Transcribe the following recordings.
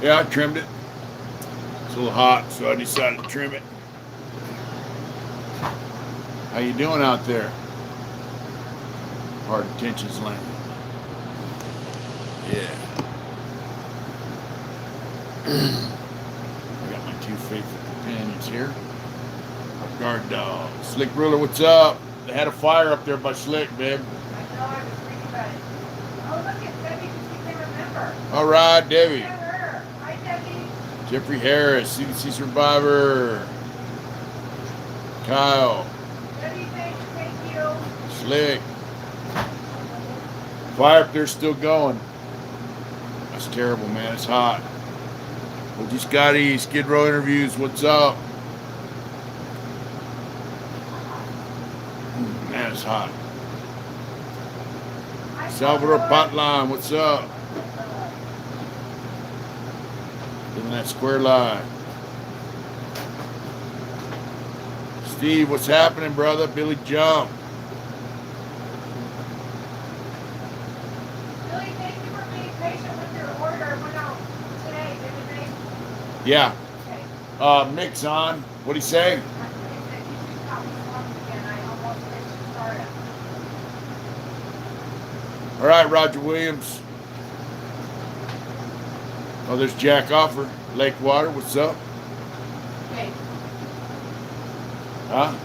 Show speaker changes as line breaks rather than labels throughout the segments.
Yeah, I trimmed it. It's a little hot, so I decided to trim it. How you doing out there? Hard attention's landing. Yeah. I got my two faithful companions here. Guard dog. Slick Ruler, what's up? They had a fire up there by Slick, babe.
I know, I was reading about it. Oh, look at Debbie, because we can remember.
All right, Debbie.
Hi, Debbie.
Jeffrey Harris, CDC survivor. Kyle.
Debbie, thank you.
Slick. Fire up there's still going. That's terrible, man. It's hot. OG Scotty, Skid Row interviews. What's up? Man, it's hot. Salvador Potline, what's up? Living that square line. Steve, what's happening, brother? Billy Jump.
Billy, thank you for being patient with your order. Went out today, didn't they?
Yeah.
Okay.
Mix on. What'd he say? All right, Roger Williams. Oh, there's Jack Offer. Lakewater, what's up?
Hey.
Huh?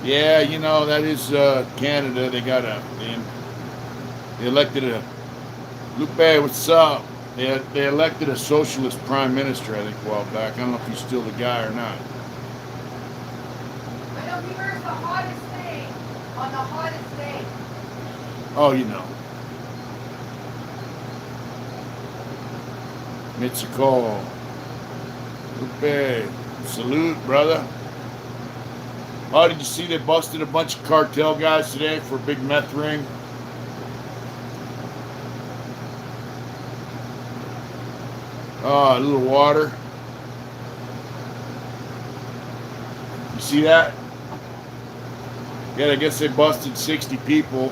Yeah, you know, that is Canada. They got they elected a Lupe, what's up? They elected a socialist prime minister, I think, a while back. I don't know if he's still the guy or not.
I know he wears the hottest thing on the hottest day.
Oh, you know. Mitsuko. Lupe. Salute, brother. Oh, did you see they busted a bunch of cartel guys today for a big meth ring? Oh, a little water. You see that? Yeah, I guess they busted 60 people.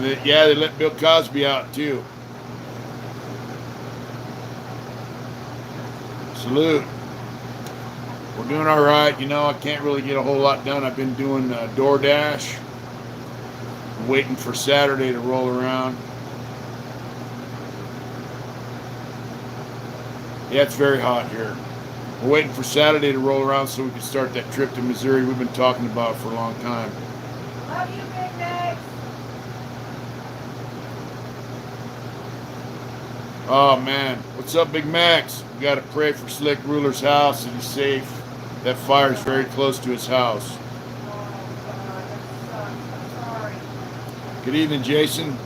They let Bill Cosby out too. Salute. We're doing all right. You know, I can't really get a whole lot done. I've been doing Doordash. Waiting for Saturday to roll around. Yeah, it's very hot here. We're waiting for Saturday to roll around so we can start that trip to Missouri we've been talking about for a long time.
Love you, Big Max.
Oh, man. What's up, Big Max? We got to pray for Slick Ruler's house and he's safe. That fire is very close to his house. Good evening, Jason.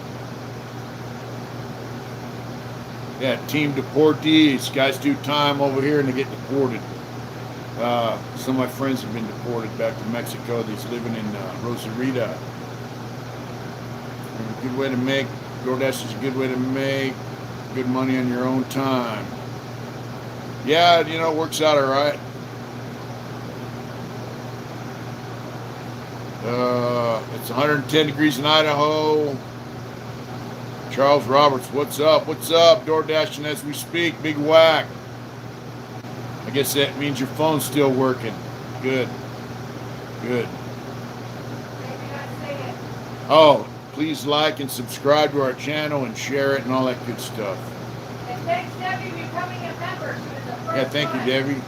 Yeah, Team Deportees. Guys do time over here and they get deported. Some of my friends have been deported back to Mexico. They're living in Rosarita. A good way to make, Doordash is a good way to make good money on your own time. Yeah, you know, it works out all right. It's 110 degrees in Idaho. Charles Roberts, what's up? What's up? DoorDashing as we speak. Big whack. I guess that means your phone's still working. Good. Good. Oh, please like and subscribe to our channel and share it and all that good stuff.
And thanks, Debbie, for becoming a member. She was the first
Yeah, thank you, Debbie.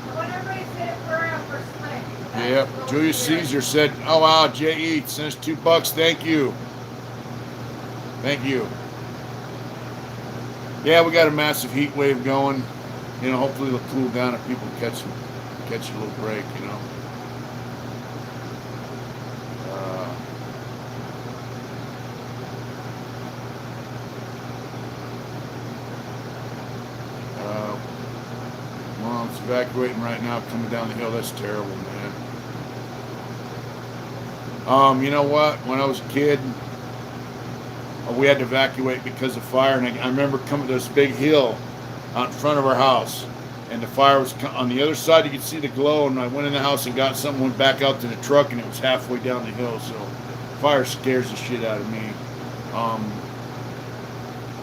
I want everybody to say a prayer for Slick.
Yep. Julius Caesar said, oh, wow, J.E. sent us $2. Thank you. Thank you. Yeah, we got a massive heat wave going. You know, hopefully it'll cool down and people catch a little break, you know. Well, it's evacuating right now, coming down the hill. That's terrible, man. You know what? When I was a kid, we had to evacuate because of fire, and I remember coming to this big hill out in front of our house. And the fire was on the other side. You could see the glow. And I went in the house and got something, went back out to the truck, and it was halfway down the hill. So fire scares the shit out of me.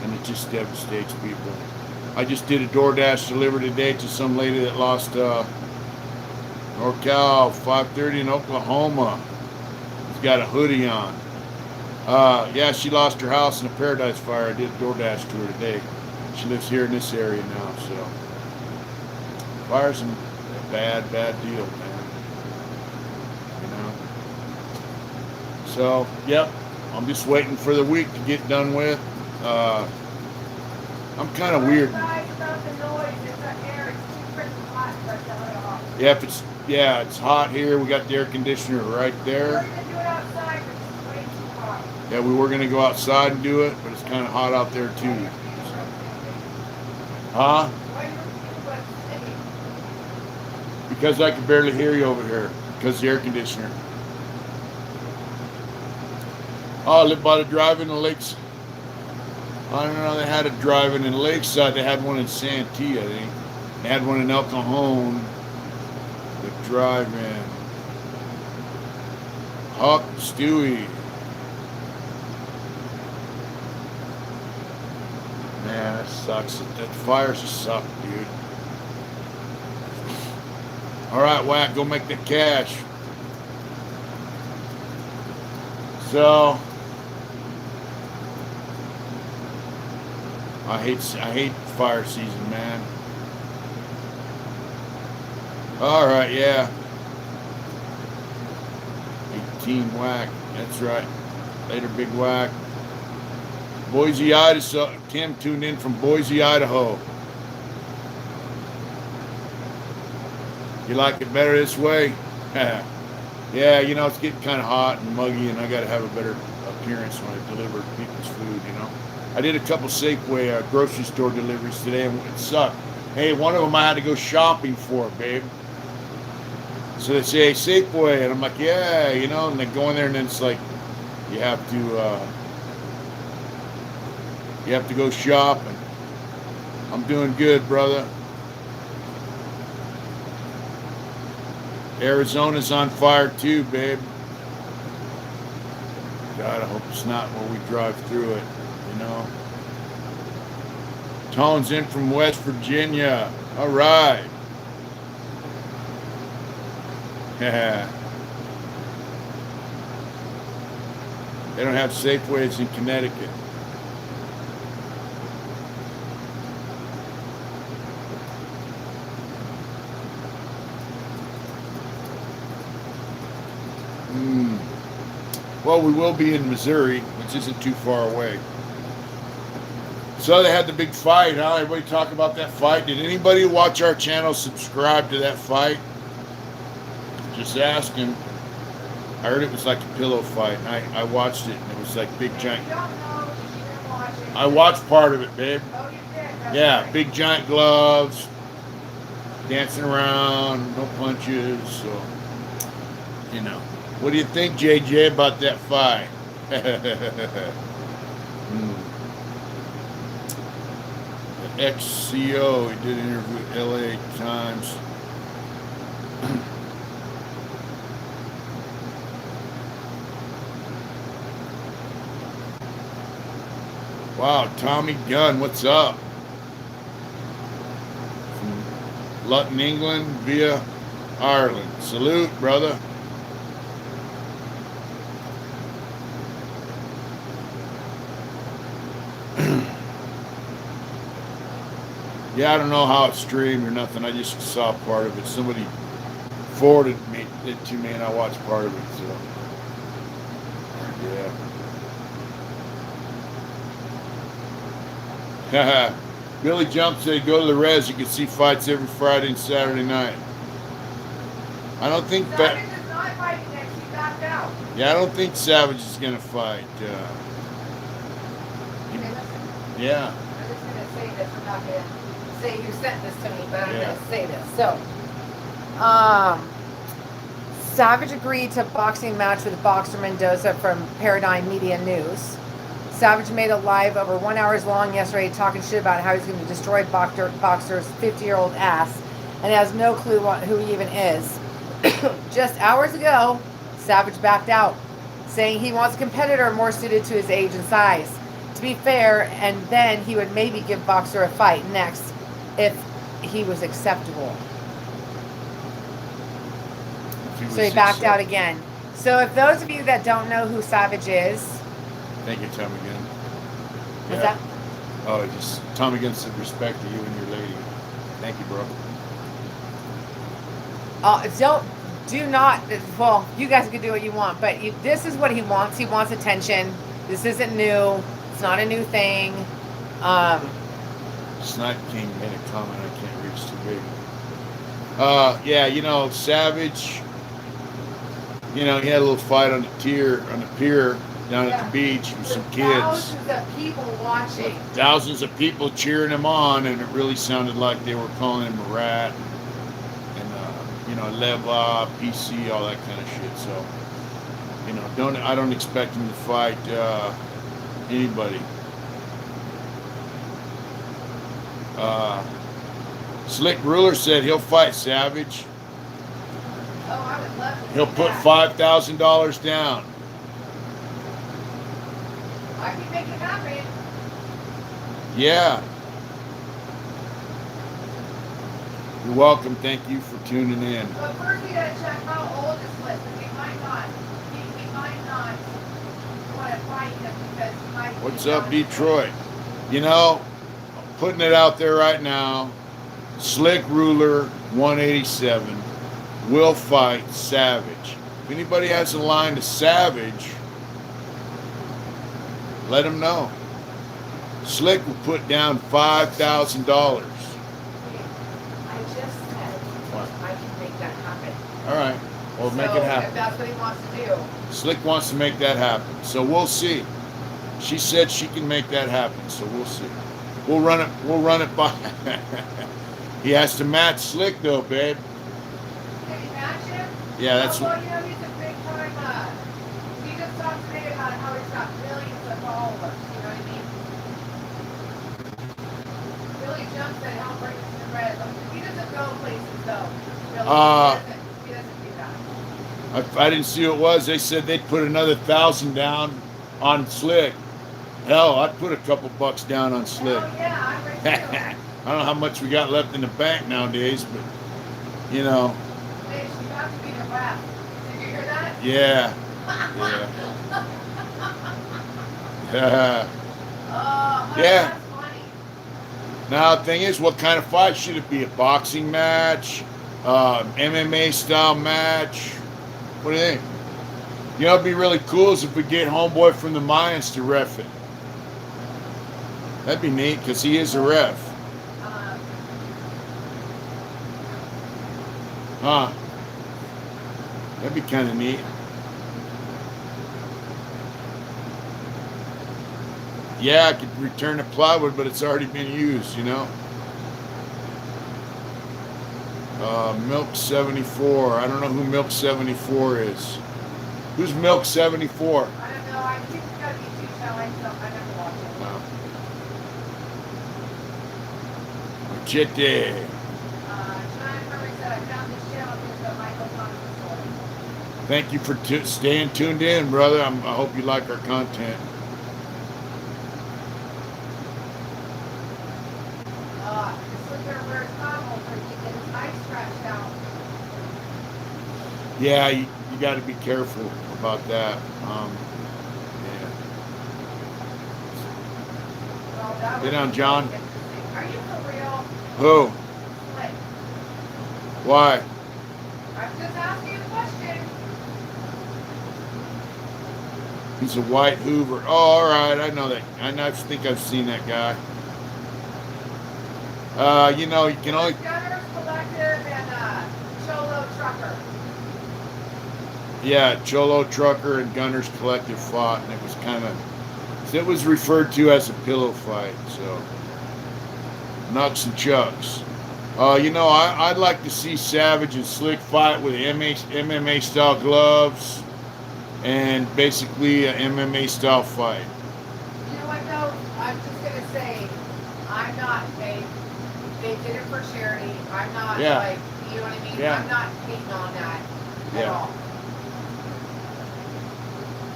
And it just devastates people. I just did a Doordash delivery today to some lady that lost NorCal 530 in Oklahoma. She's got a hoodie on. Yeah, she lost her house in a Paradise fire. I did a Doordash to her today. She lives here in this area now, so fire's a bad deal, man. You know. So, yep. I'm just waiting for the week to get done with. I'm kind of weird. Yeah, it's hot here. We got the air conditioner right there. Yeah, we were gonna go outside and do it, but it's kind of hot out there too. Huh? Because I can barely hear you over here because of the air conditioner. Oh, I live by the drive-in the lakes. I don't know, they had a drive-in in Lakeside. They had one in Santee, I think. They had one in El Cajon. The drive-in. Huck, Stewie. Man, that sucks. That fires just suck, dude. All right, Whack, go make the cash. So, I hate fire season, man. All right, yeah. 18 Whack. That's right. Later, Big Whack. Boise, Idaho. Tim tuned in from Boise, Idaho. You like it better this way? Yeah, you know, it's getting kind of hot and muggy, and I got to have a better appearance when I deliver people's food, you know. I did a couple Safeway grocery store deliveries today, and it sucked. Hey, one of them I had to go shopping for, babe. So they say, hey, Safeway, and I'm like, yeah, you know, and they go in there, and then it's like, you have to go shopping. I'm doing good, brother. Arizona's on fire too, babe. God, I hope it's not where we drive through it, you know. Tone's in from West Virginia. All right. Yeah. They don't have Safeways in Connecticut. Well, we will be in Missouri, which isn't too far away. So they had the big fight, huh? Everybody talk about that fight. Did anybody watch our channel subscribe to that fight? Just asking. I heard it was like a pillow fight, and I watched it, and it was like big giant. I watched part of it, babe. Yeah, big giant gloves, dancing around, no punches, so, you know. What do you think, JJ, about that fight? The ex-CO, he did an interview with LA Times. Wow, Tommy Gunn, what's up? From Luton, England, via Ireland. Salute, brother. Yeah, I don't know how it's streamed or nothing. I just saw part of it. Somebody forwarded it to me, and I watched part of it. So, yeah. Billy Jump said, "Go to the res. You can see fights every Friday and Saturday night." I don't think
Savage is not fighting next. He backed out.
Yeah, I don't think Savage is gonna fight. Yeah.
I'm just going to say this. I'm not going to say who sent this to me, but I'm going to say this. So, Savage agreed to a boxing match with Boxer Mendoza from Paradigm Media News. Savage made a live over 1 hour long yesterday talking shit about how he's going to destroy Boxer's 50-year-old ass and has no clue who he even is. Just hours ago, Savage backed out, saying he wants a competitor more suited to his age and size. To be fair, and then he would maybe give Boxer a fight next if he was acceptable. So he backed out again. So if those of you that don't know who Savage is...
Thank you, Tommy Gunn.
What's that?
Oh, just Tommy Gunn said respect to you and your lady. Thank you, bro.
Do not, well, you guys can do what you want, but this is what he wants. He wants attention. This isn't new. It's not a new thing.
Snipe King made a comment, I can't reach too big. Yeah, you know, Savage, you know, he had a little fight on the pier down at the beach with some kids.
Thousands of people watching.
Thousands of people cheering him on, and it really sounded like they were calling him a rat. You know, Leva, PC, all that kind of shit. So, you know, I don't expect him to fight anybody. Slick Ruler said he'll fight Savage.
Oh, I would love to.
He'll put $5,000 down.
I can make it happen.
Yeah. You're welcome. Thank you for tuning in.
But first we gotta check how old is Slick, because he might not want to fight him because he might.
What's up, Detroit? You know, I'm putting it out there right now. Slick Ruler 187 will fight Savage. If anybody has a line to Savage, let him know. Slick will put down $5,000.
I can make that happen.
All right. Well, make it happen.
If that's what he wants to do.
Slick wants to make that happen. So we'll see. She said she can make that happen. So we'll see. We'll run it by. He has to match Slick though, babe.
Can you match him?
Yeah, that's
well, you know, he's a big time, he just talked today about how he's got millions of followers, you know what I mean? Billy jumps at how bring us to red. He doesn't go places though. Really, he doesn't do that.
I didn't see who it was. They said they'd put another 1,000 down on Slick. Hell, I'd put a couple bucks down on Slick.
Oh yeah, I would too.
I don't know how much we got left in the bank nowadays, but you know.
Hey, she got to be the rap. Did you hear that?
Yeah. Yeah.
Oh,
Yeah.
that's funny.
Now the thing is, what kind of fight should it be? A boxing match? MMA style match? What do you think? You know, it'd be really cool is if we get homeboy from the Mayans to ref it. That'd be neat because he is a ref. Huh? That'd be kind of neat. Yeah, I could return the plywood, but it's already been used, you know. Milk 74. I don't know who Milk 74 is. Who's Milk 74?
I don't know. I think it's got to be too challenging, so I never watched it.
Wow. Machete. Thank you for staying tuned in, brother. I hope you like our content. Yeah, you got to be careful about that. Yeah. Get down, John.
Are you for real?
Who?
Like,
Why?
I'm just asking a question.
He's a white Hoover. Oh, all right. I know that. I think I've seen that guy. You know, you can only...
Gunners Collective and Cholo Trucker.
Yeah, Cholo Trucker and Gunners Collective fought, and it was kind of... It was referred to as a pillow fight, so... Nuts and chucks. You know, I'd like to see Savage and Slick fight with MMA style gloves and basically an MMA style fight.
You They did it for charity. I'm not
Yeah.
like, you know what I mean?
Yeah.
I'm not hating on that at
Yeah.
all.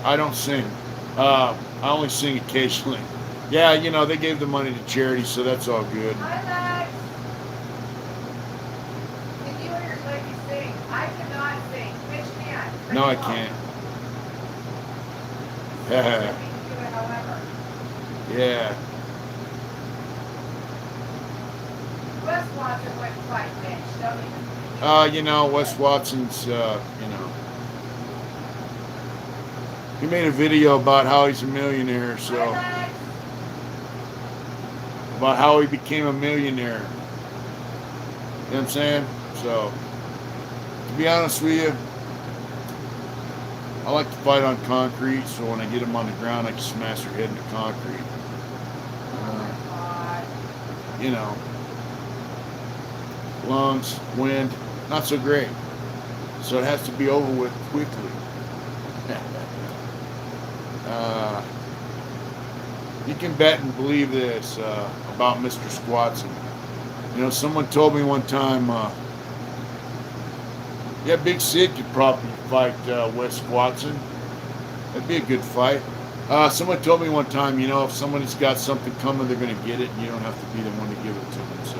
I don't sing. I only sing occasionally. Yeah, you know, they gave the money to charity, so that's all good.
Hi, Lex. Can you or your lady sing? I cannot sing. Mitch can.
No, I
Bring him
can't.
up. So we can do it however.
Yeah.
Wes Watson went to fight Mitch. Don't even.
You know, Wes Watson's, you know, he made a video about how he's a millionaire, so,
Hi, Lex.
about how he became a millionaire. You know what I'm saying? So, to be honest with you, I like to fight on concrete, so when I get them on the ground, I can smash their head into concrete.
Oh my God.
You know, lungs, wind, not so great. So it has to be over with quickly. You can bet and believe this about Mr. Squatson. You know, someone told me one time, yeah, Big Sid could probably fight Wes Watson. That'd be a good fight. Someone told me one time, you know, if somebody's got something coming, they're going to get it, and you don't have to be the one to give it to them. So,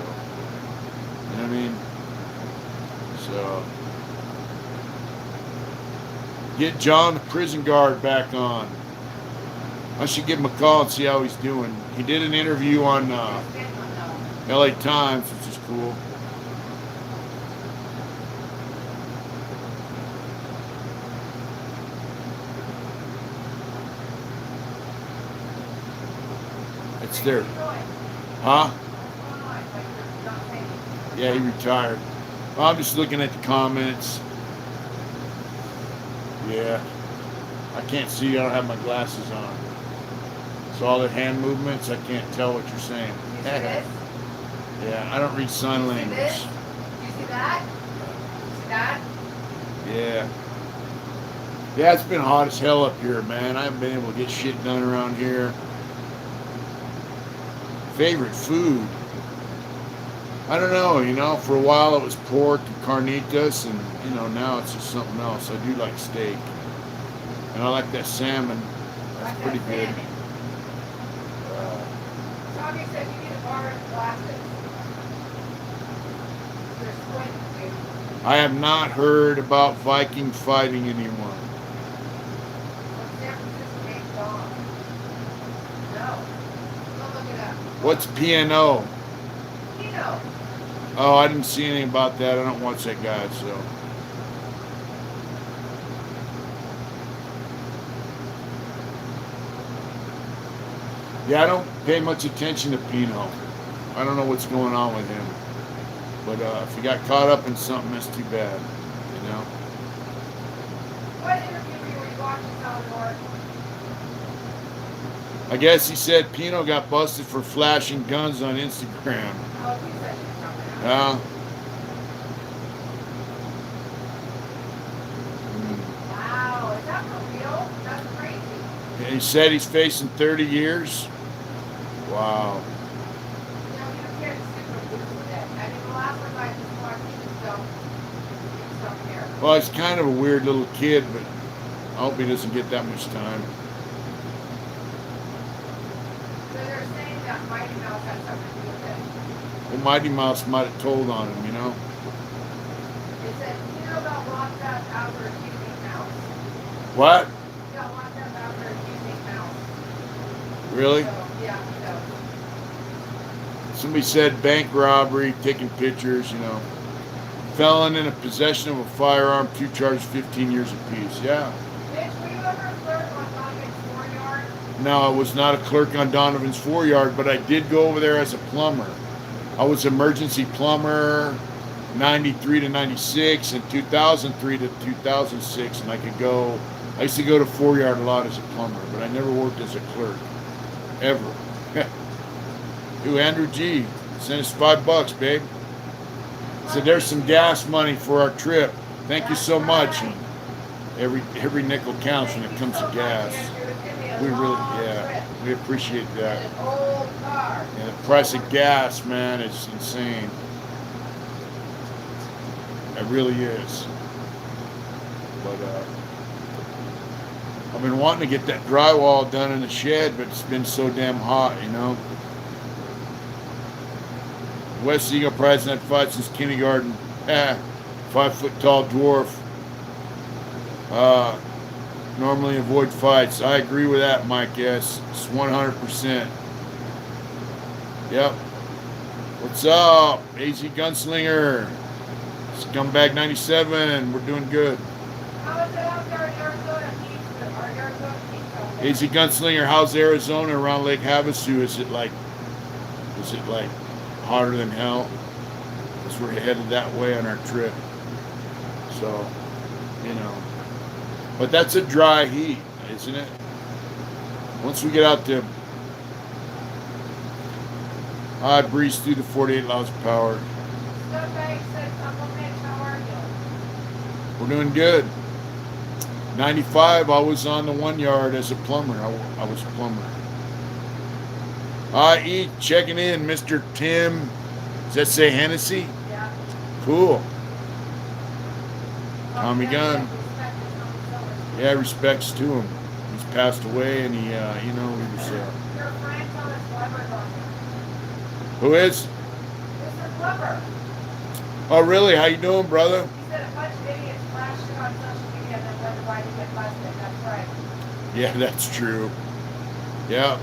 you know what I mean? So, get John, the prison guard, back on. I should give him a call and see how he's doing. He did an interview on LA Times, which is cool. It's there. Huh? Yeah, he retired. Well, I'm just looking at the comments. Yeah. I can't see. I don't have my glasses on. So all the hand movements, I can't tell what you're saying.
You see this?
Yeah, I don't read sign
You see
language.
this? You see that? You see that?
Yeah. Yeah, it's been hot as hell up here, man. I haven't been able to get shit done around here. Favorite food? I don't know, you know, for a while it was pork and carnitas, and, you know, now it's just something else. I do like steak. And I like that salmon. That's pretty good.
Tommy said you need a bar and glasses. They're squinting, dude.
I have not heard about Viking fighting anyone.
What's San Francisco name, Dom? No. Go look it up.
What's Pino?
Pino.
Oh, I didn't see anything about that. I don't watch that guy, so. Yeah, I don't pay much attention to Pino. I don't know what's going on with him. But if he got caught up in something, that's too bad, you know?
What interview were you watching, Salvador?
I guess he said Pino got busted for flashing guns on Instagram.
Oh, you said you were coming out.
Yeah.
Wow, is that for real? That's crazy.
He said he's facing 30 years. Wow.
You know, you can't super good with it. I mean, the last one I just watched, he was stuff here.
Well, he's kind of a weird little kid, but I hope he doesn't get that much time.
So they're saying that Mighty Mouse had something to do with it.
Well, Mighty Mouse might have told on him, you know?
They said Pino got locked up after accusing Mouse.
What?
He got locked up after accusing Mouse.
Really?
So, yeah, so.
Somebody said bank robbery, taking pictures, you know. Felon in a possession of a firearm, 2 charges, 15 years apiece. Yeah.
Mitch, were you ever a clerk on Donovan's 4-yard?
No, I was not a clerk on Donovan's 4-yard, but I did go over there as a plumber. I was emergency plumber 93 to 96 and 2003 to 2006, and I used to go to 4-yard a lot as a plumber, but I never worked as a clerk. Ever. Who, Andrew G. Sent us $5, babe. So there's some gas money for our trip. Thank you so much. And every nickel counts when it comes to gas. We really,
long
yeah,
trip.
we appreciate
In
that.
an old car.
And the price of gas, man, is insane. It really is. But I've been wanting to get that drywall done in the shed, but it's been so damn hot, you know. West Eagle prize not fight since kindergarten. 5 foot tall dwarf. Normally avoid fights. I agree with that, Mike. Yes, it's 100%. Yep. What's up, AZ Gunslinger? Scumbag 97. We're doing good.
How is it out there in Arizona?
AZ Gunslinger, how's Arizona around Lake Havasu? Is it like hotter than hell? Because we're headed that way on our trip. So, you know. But that's a dry heat, isn't it? Once we get out to... I breeze through the 48 miles per hour.
Scumbag said, Uncle Mitch, how are you?
We're doing good. 95, I was on the 1 yard as a plumber. I was a plumber. I.E. checking in, Mr. Tim. Does that say Hennessy?
Yeah.
Cool. Tommy Gunn. Yeah, respects to him. He's passed away, and he, he was.
Your friend Thomas Weber's on here.
Who is?
Mr. Weber.
Oh, really? How you doing, brother?
He said a bunch of idiots flashed it on social media and then wonder why they get busted. That's right.
Yeah, that's true. Yeah.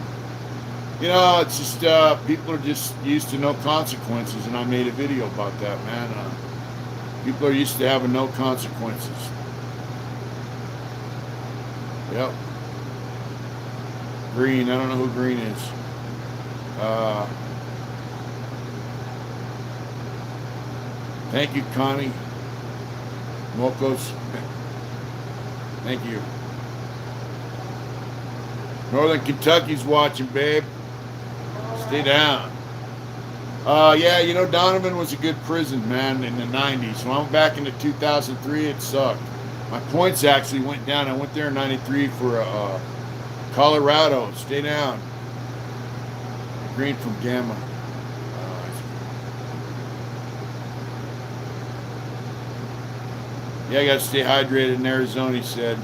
You know, it's just people are just used to no consequences, and I made a video about that, man. People are used to having no consequences. Yep. Green, I don't know who Green is. Thank you, Connie. Mocos. Thank you. Northern Kentucky's watching, babe. Stay down. Yeah, you know, Donovan was a good prison, man, in the 90s. When I went back into 2003, it sucked. My points actually went down. I went there in 93 for Colorado. Stay down. Green from Gamma. Yeah, I got to stay hydrated in Arizona, he said.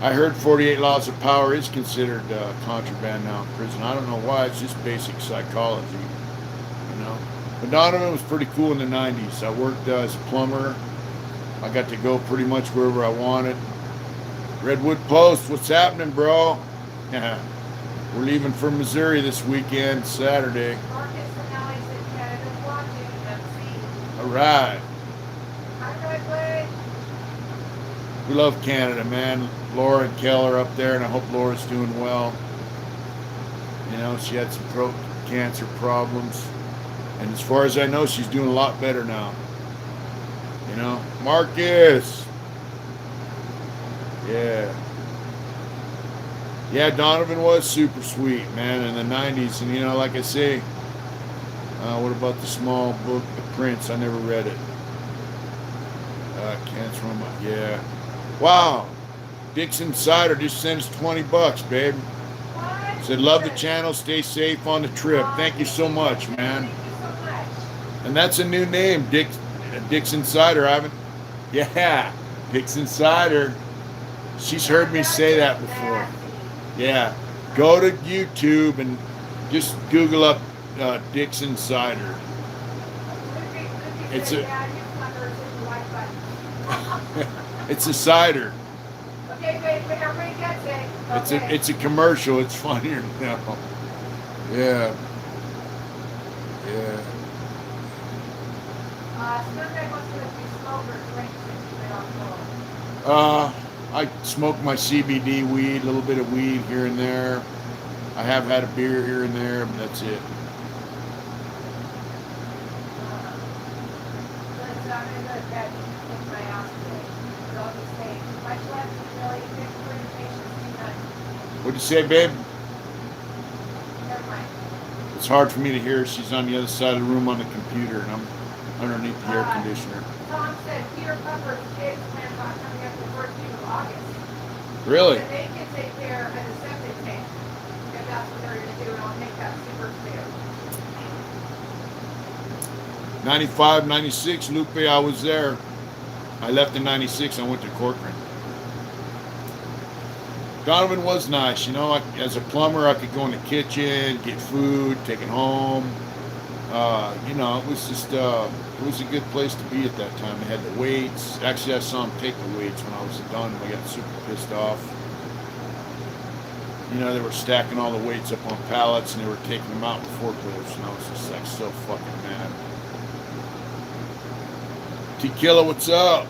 I heard 48 laws of power is considered contraband now in prison. I don't know why. It's just basic psychology, you know. But Donovan was pretty cool in the 90s. I worked as a plumber. I got to go pretty much wherever I wanted. Redwood Post, what's happening, bro? We're leaving for Missouri this weekend, Saturday.
Marcus from LA said Canada's watching. MC.
All right.
How do I play?
We love Canada, man. Laura and Kel are up there, and I hope Laura's doing well. You know, she had some throat cancer problems. And as far as I know, she's doing a lot better now. You know, Marcus. Yeah. Yeah, Donovan was super sweet, man, in the 90s. And, you know, like I say, what about the small book, The Prince? I never read it. Cancer, yeah. Wow. Dixon Cider just sent us $20, babe.
What?
Said, love the channel. Stay safe on the trip. Thank you so much, man.
Thank you so much.
And that's a new name, Dixon Cider. I haven't. Yeah, Dixon Cider. She's heard me say that before. Yeah. Go to YouTube and just Google up Dixon Cider. It's a it's a cider.
Okay, babe, everybody gets it.
It's a commercial. It's funnier now. Yeah. Yeah.
Sunday wants to be smokers, drink since you've been on tour.
I smoke my CBD weed, a little bit of weed here and there. I have had a beer here and there, but that's it. What'd you say, babe?
Never mind.
It's hard for me to hear. She's on the other side of the room on the computer, and I'm underneath the air conditioner.
Tom said Peter Pepper's kids plans on coming up the first week of August.
Really?
And they can take care of the septic tank. If that's what they're gonna do, and I'll make that super clear.
95, 96, Lupe, I was there. I left in 96, I went to Corcoran. Donovan was nice, you know, as a plumber, I could go in the kitchen, get food, take it home. You know, it was just, it was a good place to be at that time. They had the weights. Actually, I saw them take the weights when I was done. I got super pissed off. You know, they were stacking all the weights up on pallets and they were taking them out with forklifts, and I was just like so fucking mad. Tequila, what's up?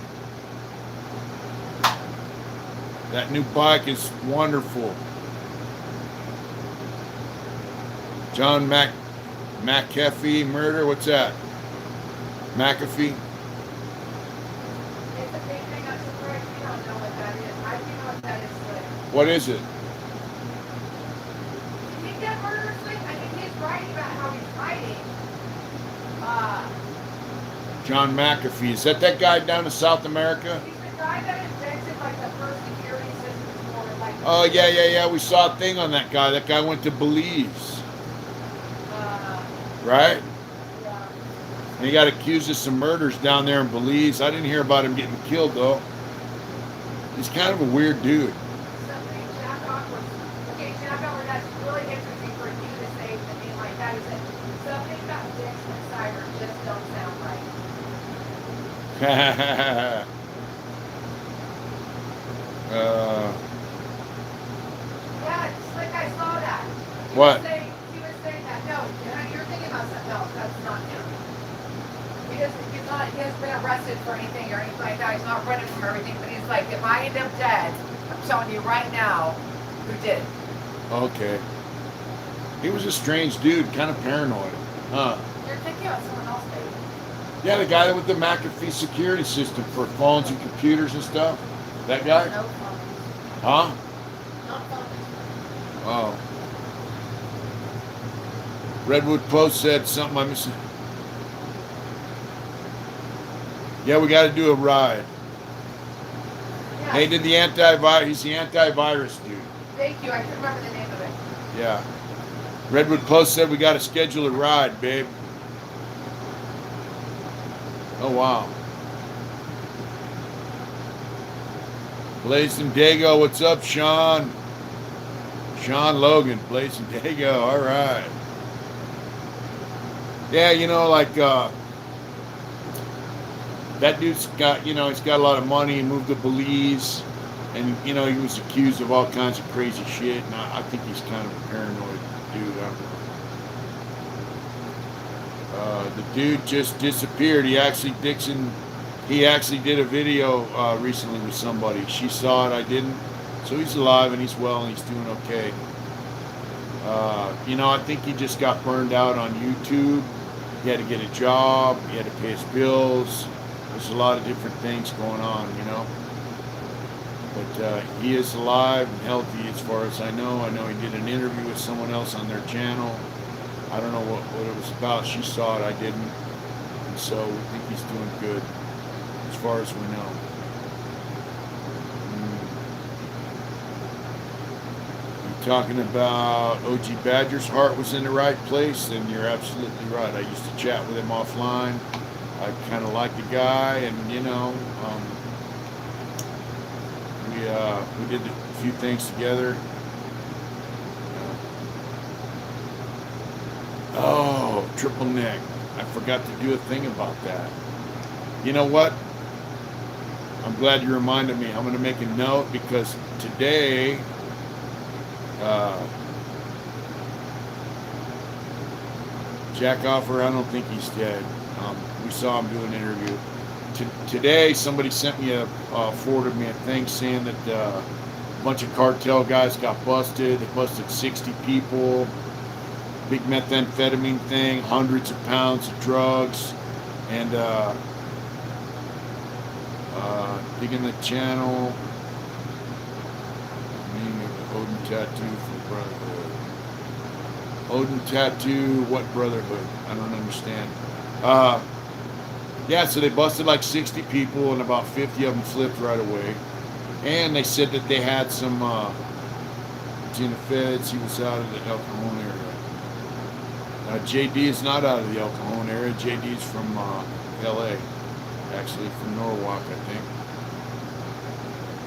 That new bike is wonderful. John McAfee murder, what's that? McAfee?
It's a big thing. I'm surprised you don't know what that is. I do know what that is, Slick.
What is it?
You think that murder, Slick? I mean, he's writing about how he's fighting.
John McAfee. Is that guy down in South America?
He's the guy that invented like the first security system for like.
Oh, yeah. We saw a thing on that guy. That guy went to Belize. Right?
Yeah.
And he got accused of some murders down there in Belize. I didn't hear about him getting killed, though. He's kind of a weird dude.
Something Jack Awkward. Okay, Jack Awkward, that's really interesting for you to say something like that. Is that something about dicks and cyber just don't sound right. Yeah, it's like I saw that.
What?
He was saying that. No, you're thinking about something else. That's not him. He hasn't been arrested for anything or anything like that. He's not running from everything. But he's like, if I end up dead, I'm telling you right now who did it.
Okay. He was a strange dude, kind of paranoid. Huh?
You're thinking about someone else, baby.
Yeah, the guy with the McAfee security system for phones and computers and stuff. That guy?
No phones.
Huh?
Not phones.
Oh. Redwood Post said something I'm missing. Yeah, we got to do a ride.
Yeah.
They did the antivirus. He's the antivirus dude.
Thank you. I couldn't remember the name of it.
Yeah. Redwood Post said we got to schedule a ride, babe. Oh, wow. Blazing Dago, what's up, Sean? Sean Logan, Blazing Dago, all right. Yeah, you know, like, that dude's got, you know, he's got a lot of money. He moved to Belize, and, you know, he was accused of all kinds of crazy shit, and I think he's kind of a paranoid dude. I don't know. The dude just disappeared. He actually did a video recently with somebody. She saw it, I didn't. So he's alive and he's well and he's doing okay. You know, I think he just got burned out on YouTube. He had to get a job. He had to pay his bills. There's a lot of different things going on, you know. But he is alive and healthy as far as I know. I know he did an interview with someone else on their channel. I don't know what it was about. She saw it, I didn't. And so we think he's doing good as far as we know. You're talking about OG Badger's heart was in the right place, and you're absolutely right. I used to chat with him offline. I kind of like the guy, and you know, we did a few things together. Oh, triple neck. I forgot to do a thing about that. You know what? I'm glad you reminded me. I'm going to make a note because today, Jack Offer, I don't think he's dead. We saw him do an interview. Today, somebody sent me forwarded me a thing saying that a bunch of cartel guys got busted. They busted 60 people. Big methamphetamine thing, hundreds of pounds of drugs, and digging the channel. Odin tattoo for Brotherhood. Odin tattoo, what Brotherhood? I don't understand. Yeah, so they busted like 60 people, and about 50 of them flipped right away. And they said that they had some, in the feds, he was out of the El Cajon area. JD is not out of the El Cajon area. JD is from LA, actually from Norwalk, I think.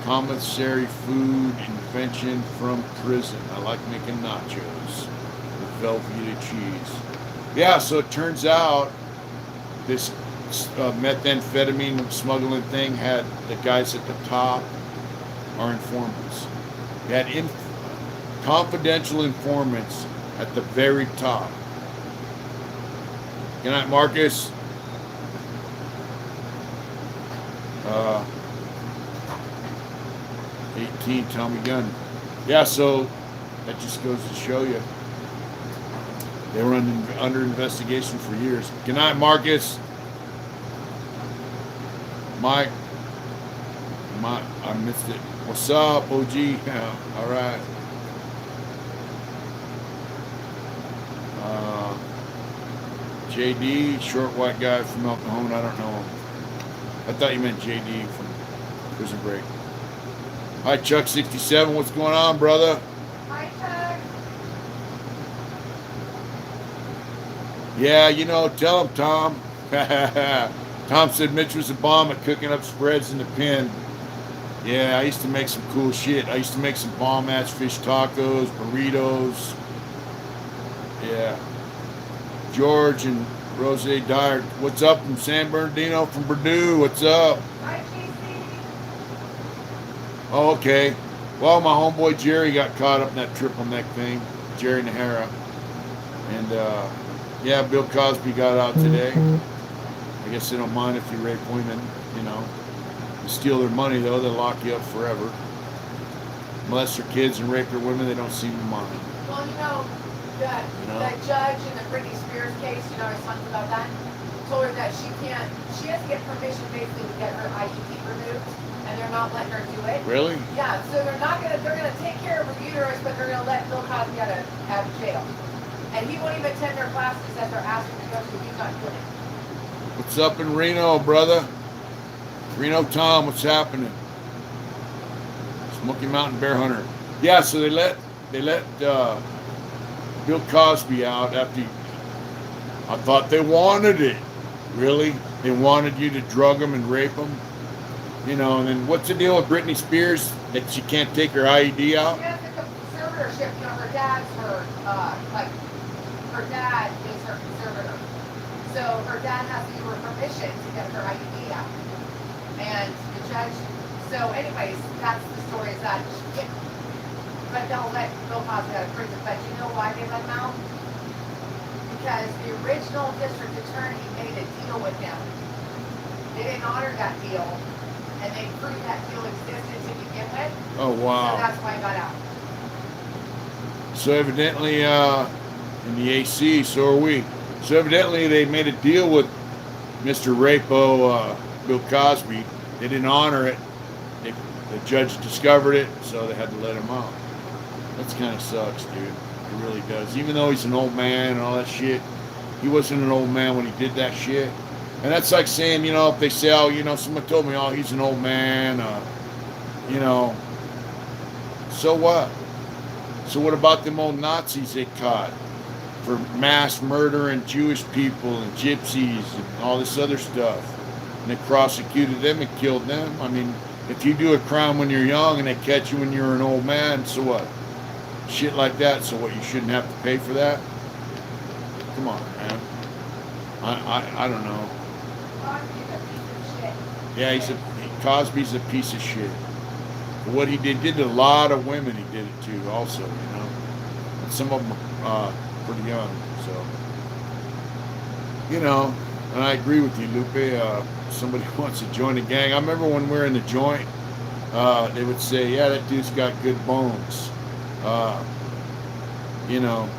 Commissary food invention from prison. I like making nachos with Velveeta cheese. Yeah, so it turns out this methamphetamine smuggling thing had the guys at the top are informants. They had confidential informants at the very top. Good night, Marcus. 18 Tommy Gunn. Yeah, so that just goes to show you. They were under investigation for years. Good night, Marcus. Mike. I missed it. What's up, OG? Yeah, all right. JD, short white guy from El Cajon. I don't know him. I thought you meant JD from Prison Break. Hi, Chuck67. What's going on, brother?
Hi, Chuck.
Yeah, you know, tell him, Tom. Tom said Mitch was a bomb at cooking up spreads in the pen. Yeah, I used to make some cool shit. I used to make some bomb-ass fish tacos, burritos. Yeah. George and Rose Dyer. What's up from San Bernardino, from Purdue? What's up?
Hi, JC.
Oh, okay. Well, my homeboy Jerry got caught up in that triple neck thing. Jerry Nahara. And, yeah, Bill Cosby got out today. I guess they don't mind if you rape women, you know. You steal their money, though, they'll lock you up forever. Molest their kids and rape their women, they don't seem to mind.
Well, you know, the judge in the Britney Spears case, you know, I was talking about that, told her that she has to get permission basically to get her IUD removed, and they're not letting her do it.
Really?
Yeah, so they're gonna take care of her uterus, but they're gonna let Bill Cosby out of jail. And he won't even attend their classes that they're asking to go to. He's not doing it.
What's up in Reno, brother? Reno Tom, what's happening? Smoky Mountain Bear Hunter. Yeah, so they let Bill Cosby out after I thought they wanted it. Really? They wanted you to drug them and rape them? You know, and then what's the deal with Britney Spears? That she can't take her IED out?
She has a conservatorship, you know, her dad is her conservator. So her dad has to give her permission to get her IUD out. And the judge, so anyways, that's the story is that but they'll let Bill Cosby out of prison. But you know why they let him out? Because the original district attorney made a deal with him. They didn't honor that deal, and they proved that deal existed to begin with.
Oh, wow.
So that's why he got out.
So evidently, in the AC, so are we. So evidently they made a deal with Mr. Rapo, Bill Cosby. They didn't honor it. The judge discovered it, so they had to let him out. That kind of sucks, dude. It really does. Even though he's an old man and all that shit, he wasn't an old man when he did that shit. And that's like saying, you know, if they say, oh, you know, someone told me, oh, he's an old man, you know, so what? So what about them old Nazis they caught for mass murdering Jewish people and gypsies and all this other stuff? And they prosecuted them and killed them. I mean, if you do a crime when you're young and they catch you when you're an old man, so what? Shit like that, so what, you shouldn't have to pay for that? Come on, man. I don't know.
Cosby's a piece of shit.
Yeah, Cosby's a piece of shit. But what he did to a lot of women, he did it to also, you know. And some of them are pretty young, so. You know, and I agree with you, Lupe. Somebody wants to join the gang. I remember when we were in the joint, they would say, yeah, that dude's got good bones. You know.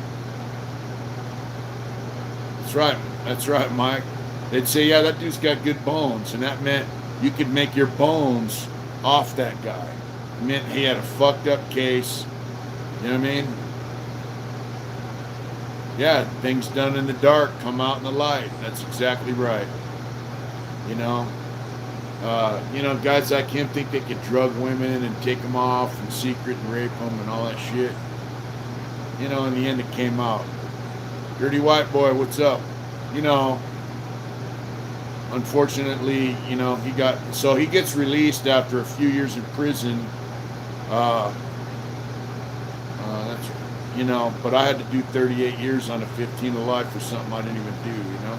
That's right, Mike. They'd say, yeah, that dude's got good bones. And that meant you could make your bones off that guy. It meant he had a fucked up case. You know what I mean? Yeah, things done in the dark come out in the light. That's exactly right. You know? You know, guys like him think they could drug women and take them off in secret and rape them and all that shit. You know, in the end, it came out. Dirty white boy, what's up? You know, unfortunately, you know, he gets released after a few years in prison. That's, you know, but I had to do 38 years on a 15 to life for something I didn't even do, you know.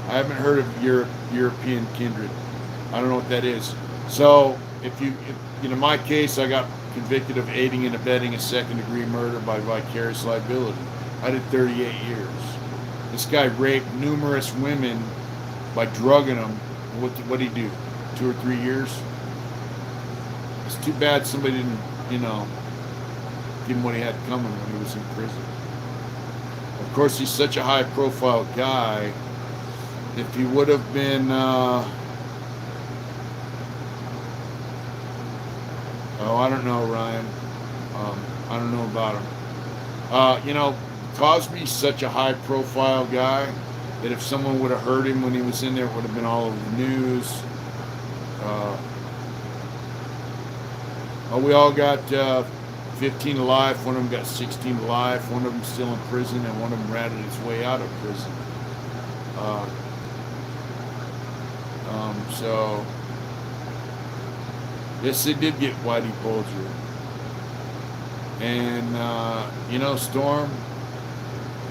I haven't heard of European kindred. I don't know what that is. So, if in my case, I got convicted of aiding and abetting a second-degree murder by vicarious liability. I did 38 years. This guy raped numerous women by drugging them. What'd he do? 2 or 3 years? It's too bad somebody didn't, you know, give him what he had coming when he was in prison. Of course, he's such a high-profile guy. If he would have been, I don't know, Ryan. I don't know about him. You know, Cosby's such a high-profile guy that if someone would have heard him when he was in there, it would have been all over the news. We all got 15 to life. One of them got 16 to life. One of them still in prison, and one of them ratted his way out of prison. So, yes, they did get Whitey Bulger. And, you know, Storm,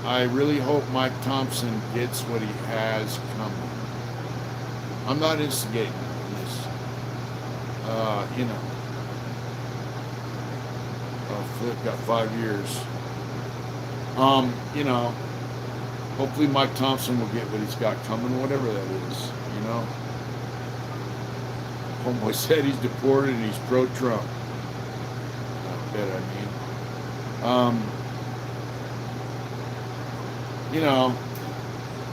I really hope Mike Thompson gets what he has coming. I'm not instigating this. You know. Flip got 5 years. You know, hopefully Mike Thompson will get what he's got coming, whatever that is, you know. Homeboy said he's deported and he's pro-Trump. I bet, I mean. You know,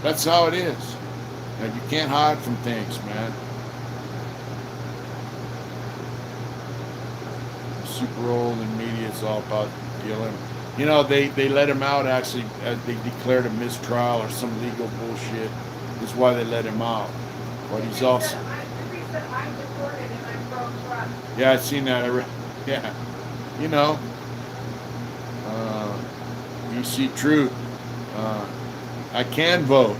that's how it is. And you can't hide from things, man. Super old and media, it's all about dealing. You know, they let him out actually. They declared a mistrial or some legal bullshit. That's why they let him out. But he's also.
I'm deported and I'm pro-Trump.
Yeah, I've seen that. Yeah. You know. You see truth. I can vote.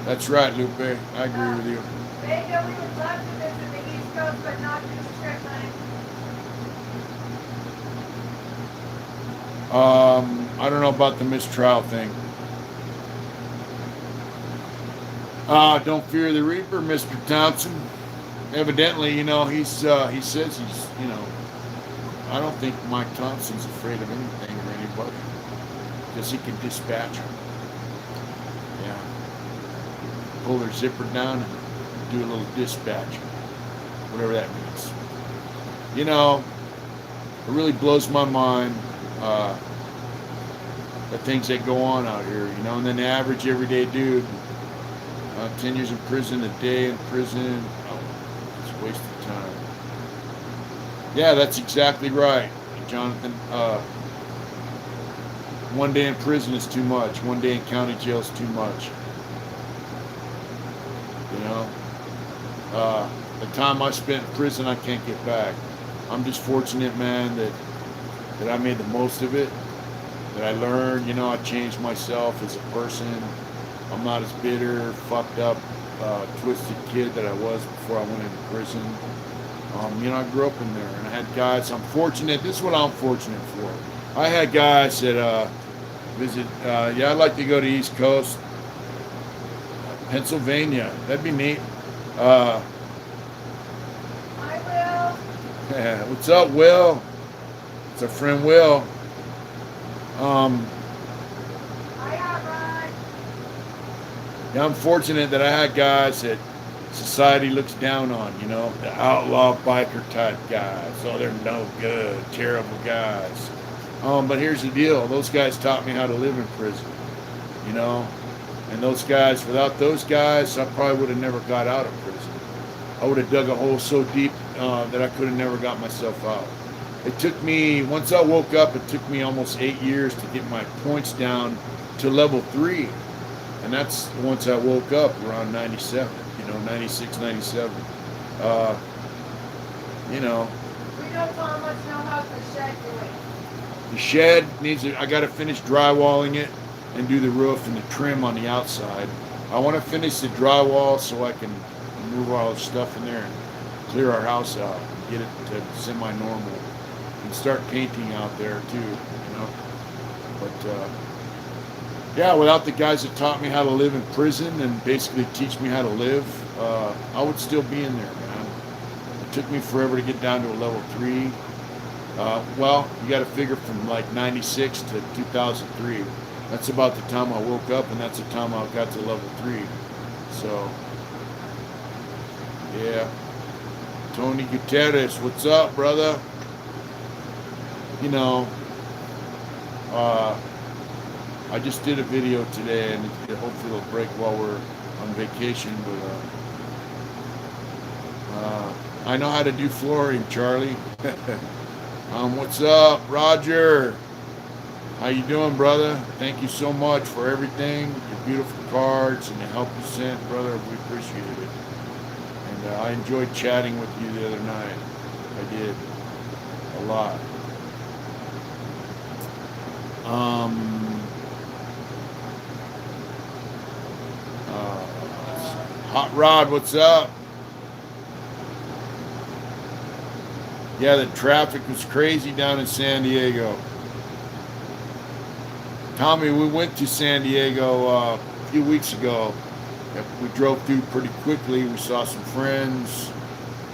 That's right, Lupe. I agree with you.
They know we would love to visit the East Coast, but not do Strickland.
I don't know about the mistrial thing. Don't fear the Reaper, Mr. Thompson. Evidently, you know, he says he's, you know, I don't think Mike Thompson's afraid of anything or anybody. Because he can dispatch them. Yeah. Pull their zipper down and do a little dispatch. Whatever that means. You know, it really blows my mind, the things that go on out here, you know, and then the average everyday dude, 10 years in prison, a day in prison, it's a waste of time. Yeah, that's exactly right, Jonathan. 1 day in prison is too much. 1 day in county jail is too much. You know, the time I spent in prison, I can't get back. I'm just fortunate, man, that I made the most of it, that I learned, you know, I changed myself as a person. I'm not as bitter, fucked up, twisted kid that I was before I went into prison. You know, I grew up in there, and I had guys. I'm fortunate. This is what I'm fortunate for. I had guys that visit. Yeah, I'd like to go to East Coast, Pennsylvania. That'd be neat.
I will.
Yeah, what's up, Will? It's our friend Will. Yeah, I'm fortunate that I had guys that society looks down on, you know, the outlaw biker type guys. Oh, they're no good, terrible guys. But here's the deal. Those guys taught me how to live in prison, you know. And those guys, without those guys, I probably would have never got out of prison. I would have dug a hole so deep that I could have never got myself out. It took me, once I woke up, it took me almost 8 years to get my points down to level 3. And that's once I woke up around 97, 96, 97. You know,
We don't Tom, let's know how's the shed doing.
the shed I got to finish drywalling it and do the roof and the trim on the outside. I want to finish the drywall so I can move all the stuff in there and clear our house out and get it to semi-normal and start painting out there too, But yeah, without the guys that taught me how to live in prison and basically teach me how to live, I would still be in there, man. It took me forever to get down to a level 3. Well, you got to figure from like 96 to 2003. That's about the time I woke up, and that's the time I got to level 3. So, yeah. Tony Gutierrez, what's up, brother? I just did a video today, and hopefully it'll break while we're on vacation, but I know how to do flooring, Charlie. What's up, Roger? How you doing, brother? Thank you so much for everything, your beautiful cards, and the help you sent, brother. We appreciate it. And I enjoyed chatting with you the other night. I did. A lot. Hot Rod, what's up? Yeah, the traffic was crazy down in San Diego. Tommy, we went to San Diego a few weeks ago. We drove through pretty quickly. We saw some friends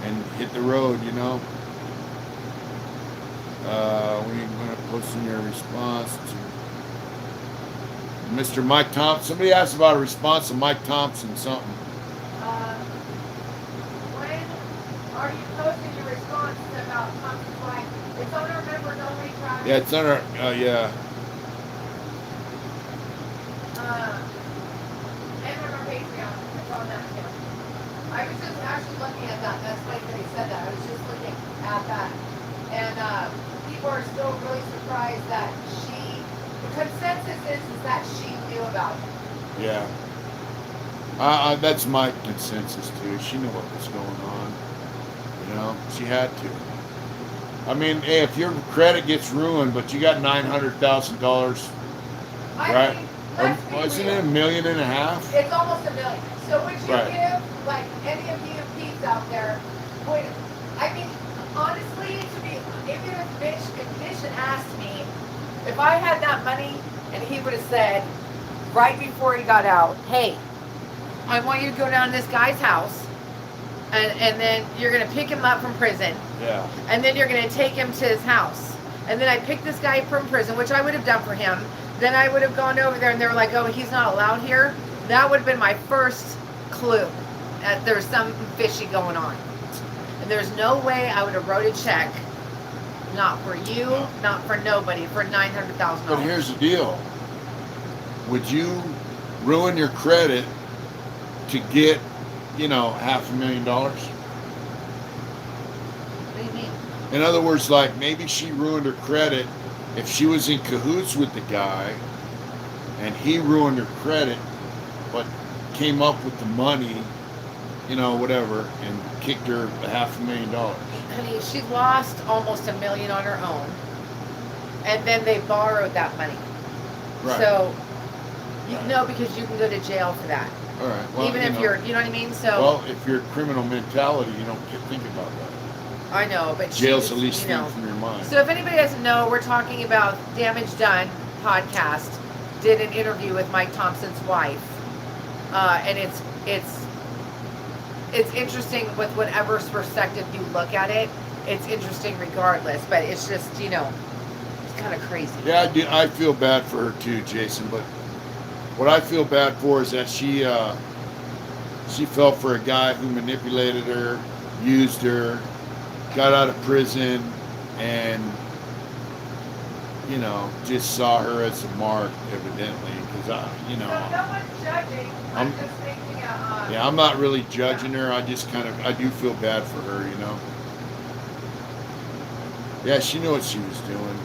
and hit the road, We're going to post in your response to Mr. Mike Thompson. Somebody asked about a response to Mike Thompson, something.
When are you posting your response about Thompson's wife? It's on our members only track.
Yeah, it's on our, yeah.
And on our Patreon. It's on that too. I was just actually looking at that. That's why they said that. I was just looking at that. And people are still really surprised that the consensus is that she knew about it.
Yeah. That's my consensus too. She knew what was going on. She had to. I mean, hey, if your credit gets ruined, but you got $900,000, right? Wasn't it $1.5 million?
It's almost $1 million. So would you
Right.
give, like, any of you peeps out there, honestly, if Mitch had asked me, if I had that money and he would have said, right before he got out, hey, I want you to go down to this guy's house, and then you're going to pick him up from prison,
Yeah.
and then you're going to take him to his house. And then I picked this guy from prison, which I would have done for him. Then I would have gone over there, and they were like, oh, he's not allowed here. That would have been my first clue that there's something fishy going on. And there's no way I would have wrote a check, not for you, not for nobody, for $900,000.
But here's the deal. Would you ruin your credit to get, $500,000?
What do you mean?
In other words, like maybe she ruined her credit if she was in cahoots with the guy and he ruined her credit, but came up with the money, whatever, and kicked her $500,000.
Honey, she lost almost $1 million on her own, and then they borrowed that money.
Right.
So,
Right.
no, because you can go to jail for that.
All right. Well,
Even if you're, you know what I mean? So,
well, if you're a criminal mentality, you don't think about that.
I know, but
Jail's
she's,
the least
you
thing
know.
from your mind.
So if anybody doesn't know, we're talking about Damage Done podcast. Did an interview with Mike Thompson's wife, and it's interesting with whatever perspective you look at it. It's interesting regardless, but it's just it's kind of crazy.
Yeah, I feel bad for her too, Jason. But what I feel bad for is that she fell for a guy who manipulated her, used her, got out of prison, and just saw her as a mark, evidently. Because
So no one's judging. I'm just thinking.
Yeah, I'm not really judging her. I just I do feel bad for her, Yeah, she knew what she was doing.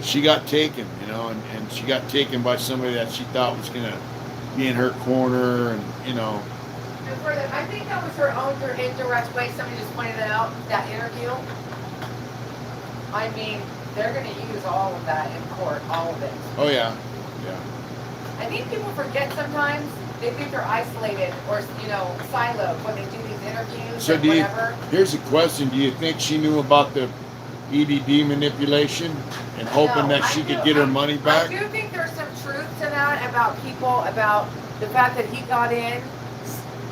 She got taken, and she got taken by somebody that she thought was going to be in her corner, and
And for the, I think that was her own indirect way. Somebody just pointed it out, that interview. I mean, they're going to use all of that in court, all of it.
oh yeah, yeah.
I think people forget sometimes. They think they're isolated or, siloed when they do these interviews
So
and whatever.
here's a question: do you think she knew about the EDD manipulation and hoping
No,
that she could get her money back?
I do think there's some truth to that about people, about the fact that he got in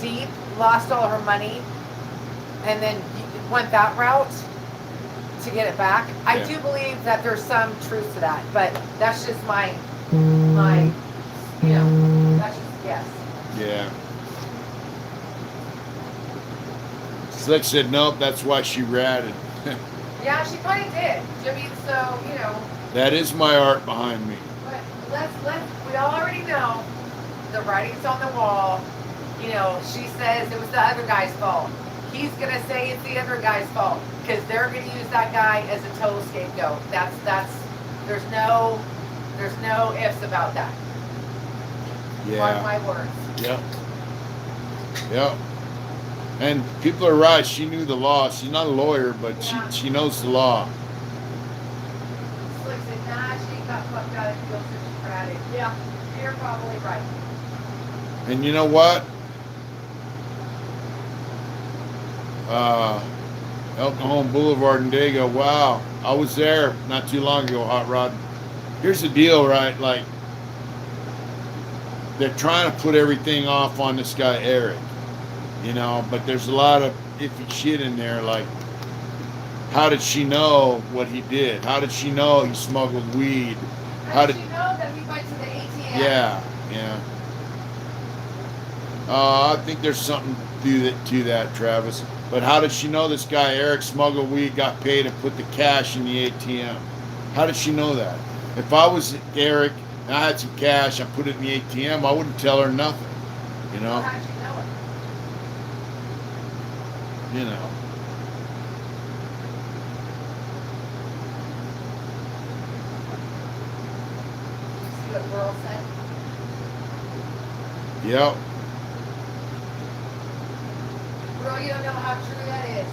deep, lost all her money, and then went that route to get it back. I
Yeah.
do believe that there's some truth to that, but that's just my, that's just a guess.
Yeah. Slick said nope. That's why she ratted.
Yeah, she kind of did. I mean, so,
That is my art behind me.
but we already know the writing's on the wall. She says it was the other guy's fault. He's going to say it's the other guy's fault because they're going to use that guy as a total scapegoat. There's no ifs about that. Mark my words.
Yep. Yep. And people are right. She knew the law. She's not a lawyer, but
Yeah.
she knows the law.
Slick said, nah, she got fucked out of the field, so she ratted. Yeah, you're probably right.
And you know what? El Cajon Boulevard in Dago. Wow. I was there not too long ago, Hot Rod. Here's the deal, right? Like, they're trying to put everything off on this guy, Eric. But there's a lot of iffy shit in there. Like, how did she know what he did? How did she know he smuggled weed?
How did she know that he went to the ATM?
Yeah. I think there's something to that, Travis. But how did she know this guy, Eric, smuggled weed, got paid, and put the cash in the ATM? How did she know that? If I was Eric and I had some cash, I put it in the ATM, I wouldn't tell her nothing.
Well, how did she know it? See what Burl said?
Yep.
Burl, you don't know how true that is.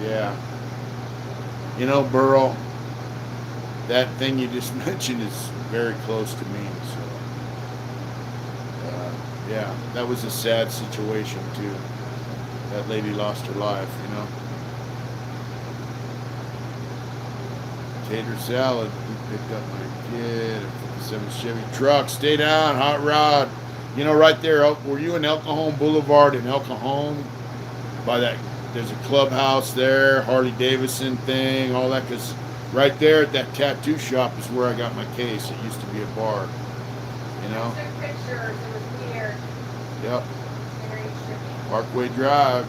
Yeah. Burl, that thing you just mentioned is very close to me. So, yeah, that was a sad situation too. That lady lost her life, Tater salad. We picked up my kid. A 57 Chevy truck. Stay down, Hot Rod. Right there. Were you in El Cajon Boulevard in El Cajon? By that, there's a clubhouse there, Harley Davidson thing, all that. Because right there at that tattoo shop is where I got my case. It used to be a bar.
I took pictures. It was weird.
Yep.
Very trippy.
Parkway Drive.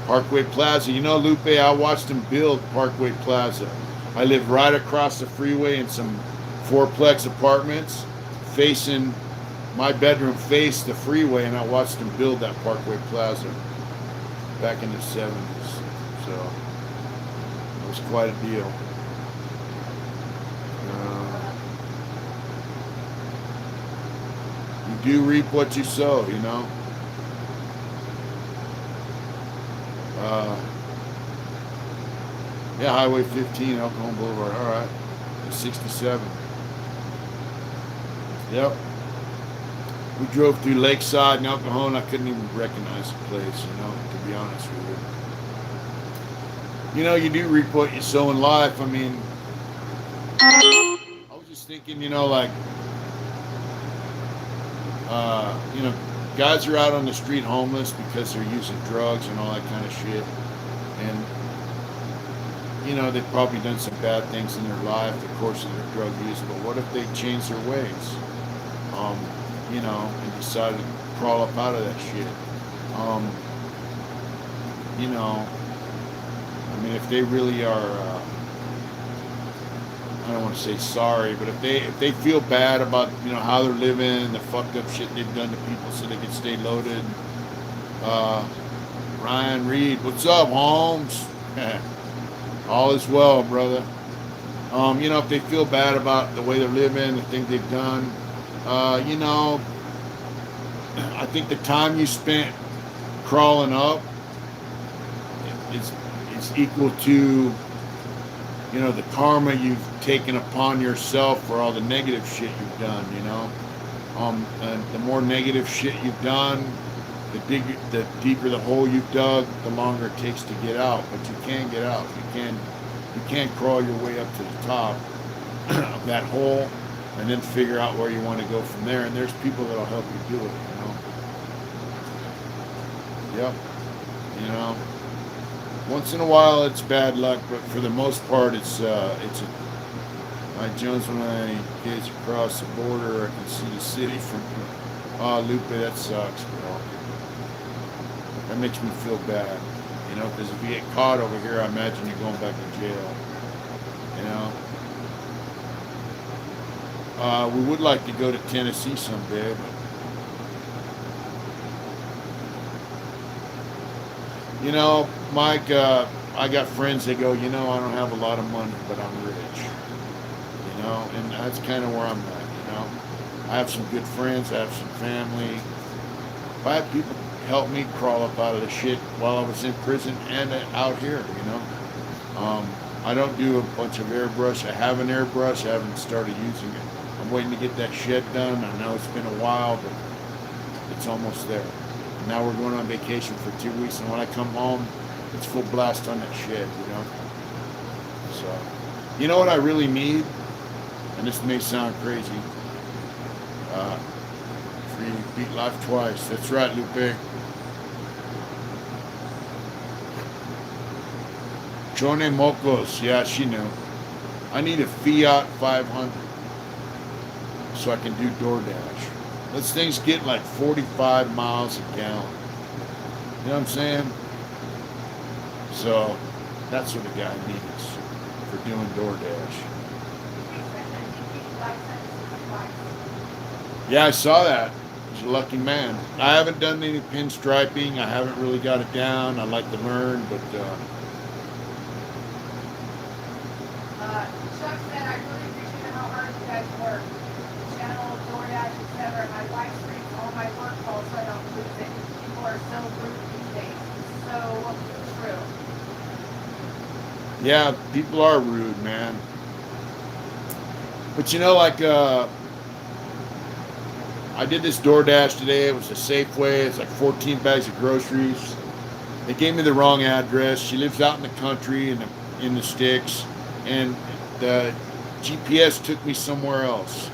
Parkway Plaza. Lupe, I watched them build Parkway Plaza. I live right across the freeway in some fourplex apartments. My bedroom faced the freeway, and I watched them build that Parkway Plaza back in the 70s. So it was quite a deal. You do reap what you sow, Yeah, Highway 15, El Cajon Boulevard. All right. 67. Yep. We drove through Lakeside and El Cajon. I couldn't even recognize the place, to be honest with you. You do reap what you sow in life. I mean, I was just thinking, guys are out on the street homeless because they're using drugs and all that kind of shit. And, they've probably done some bad things in their life, the course of their drug use. But what if they change their ways? And decided to crawl up out of that shit. I mean, if they really are, I don't want to say sorry, but if they feel bad about, how they're living, the fucked up shit they've done to people so they can stay loaded. Ryan Reed, what's up, Holmes? All is well, brother. If they feel bad about the way they're living, the things they've done, You know, I think the time you spent crawling up is equal to, you know, the karma you've taken upon yourself for all the negative shit you've done, you know. And the more negative shit you've done, the deeper the hole you've dug, the longer it takes to get out. But you can get out. You can crawl your way up to the top of that hole and then figure out where you want to go from there. And there's people that'll help you do it, you know. Yep. You know. Once in a while it's bad luck, but for the most part like Jones, when I gaze across the border, I can see the city from Lupe. That sucks, bro. That makes me feel bad, you know, because if you get caught over here, I imagine you're going back to jail, you know. We would like to go to Tennessee someday, but you know, Mike, I got friends that go, you know, I don't have a lot of money, but I'm rich. You know, and that's kind of where I'm at, you know. I have some good friends, I have some family. I have people help me crawl up out of the shit while I was in prison and out here, you know. I don't do a bunch of airbrush. I have an airbrush, I haven't started using it. I'm waiting to get that shed done. I know it's been a while, but it's almost there. Now we're going on vacation for 2 weeks, and when I come home, it's full blast on that shed, you know. So, you know what I really need? And this may sound crazy. Free beat life twice. That's right, Lupe. Chone Mocos. Yeah, she knew. I need a Fiat 500 so I can do Doordash. Those things get like 45 miles a gallon. You know what I'm saying? So that's what a guy needs for doing Doordash. Yeah, I saw that. He's a lucky man. I haven't done any pinstriping. I haven't really got it down. I like to learn, but
Chuck said, I really appreciate how hard you guys work. Channel, DoorDash, etc. My wife streams all my work calls so I don't lose it. People are so rude these days. So true.
yeah, people are rude, man. But you know, like, I did this DoorDash today. It was a Safeway. It's like 14 bags of groceries. They gave me the wrong address. She lives out in the country in the sticks, and the GPS took me somewhere else,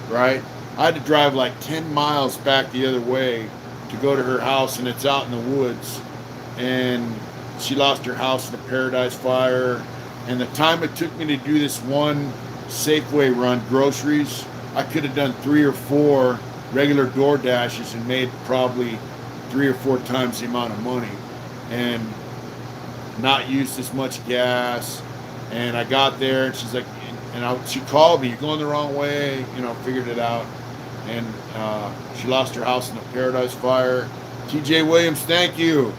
right? I had to drive like 10 miles back the other way to go to her house, and it's out in the woods. And she lost her house in a Paradise Fire. And the time it took me to do this one Safeway run, groceries, I could have done 3 or 4 regular DoorDashes and made probably 3 or 4 times the amount of money and not used as much gas. And I got there, and she's like, she called me, you're going the wrong way, you know, figured it out. And she lost her house in a Paradise Fire. TJ Williams, thank you.
He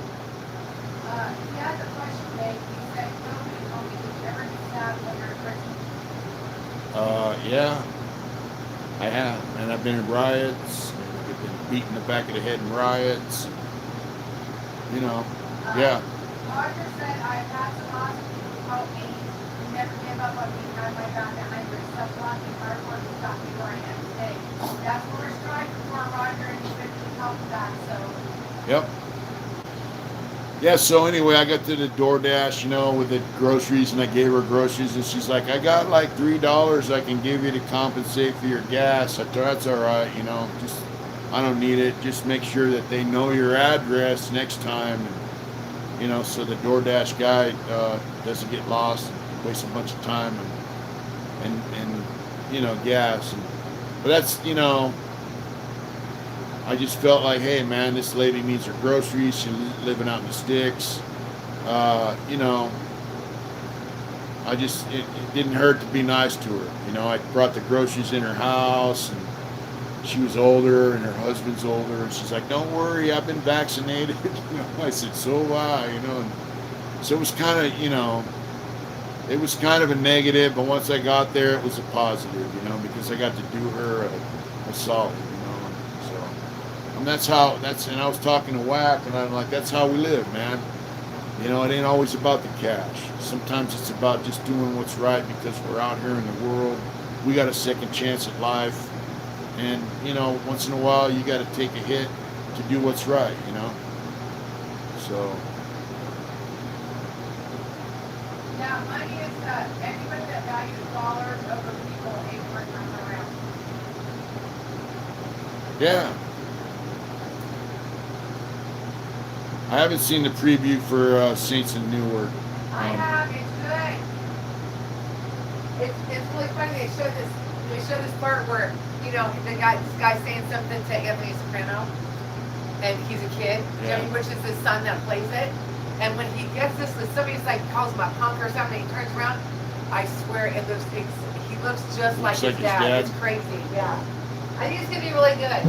has a question, Dave. He said, "Nobody told me, did you ever get stabbed when you're in prison?"
Yeah, I have. And I've been in riots. I've been beaten in the back of the head in riots. You know, yeah.
Roger said, I've had some awesome people help me. You never give up on me. Had my back behind your stuff, blocking hard work has got me where I am today. That's what we're striving for, Roger, and you've been helping that, so.
Yep. Yeah, so anyway, I got to the DoorDash, you know, with the groceries, and I gave her groceries, and she's like, I got like $3 I can give you to compensate for your gas. I thought, that's all right, you know, just, I don't need it. Just make sure that they know your address next time, and, you know, so the DoorDash guy doesn't get lost and waste a bunch of time and you know, gas. But that's, you know, I just felt like, hey, man, this lady needs her groceries. She's living out in the sticks. You know, it didn't hurt to be nice to her. You know, I brought the groceries in her house, and she was older, and her husband's older. And she's like, don't worry, I've been vaccinated. You know, I said, so have I, you know. And so it was kind of, you know, it was kind of a negative, but once I got there, it was a positive, you know, because I got to do her That's solid, you know. So, and and I was talking to Whack, and I'm like, that's how we live, man. You know, it ain't always about the cash. Sometimes it's about just doing what's right because we're out here in the world. We got a second chance at life. And, you know, once in a while you got to take a hit to do what's right, you know. So.
Yeah, money is anybody that values dollars over people ain't worth coming around.
Yeah. I haven't seen the preview for Saints and Newark.
I have, it's good. It's really funny. They show this part where, you know, this guy's saying something to Anthony Soprano, and he's a kid,
Yeah.
which is his son that plays it. And when he gets this, somebody's like calls him a punk or something, he turns around. I swear, he looks just like his dad. It's crazy, yeah. I think it's gonna be really good.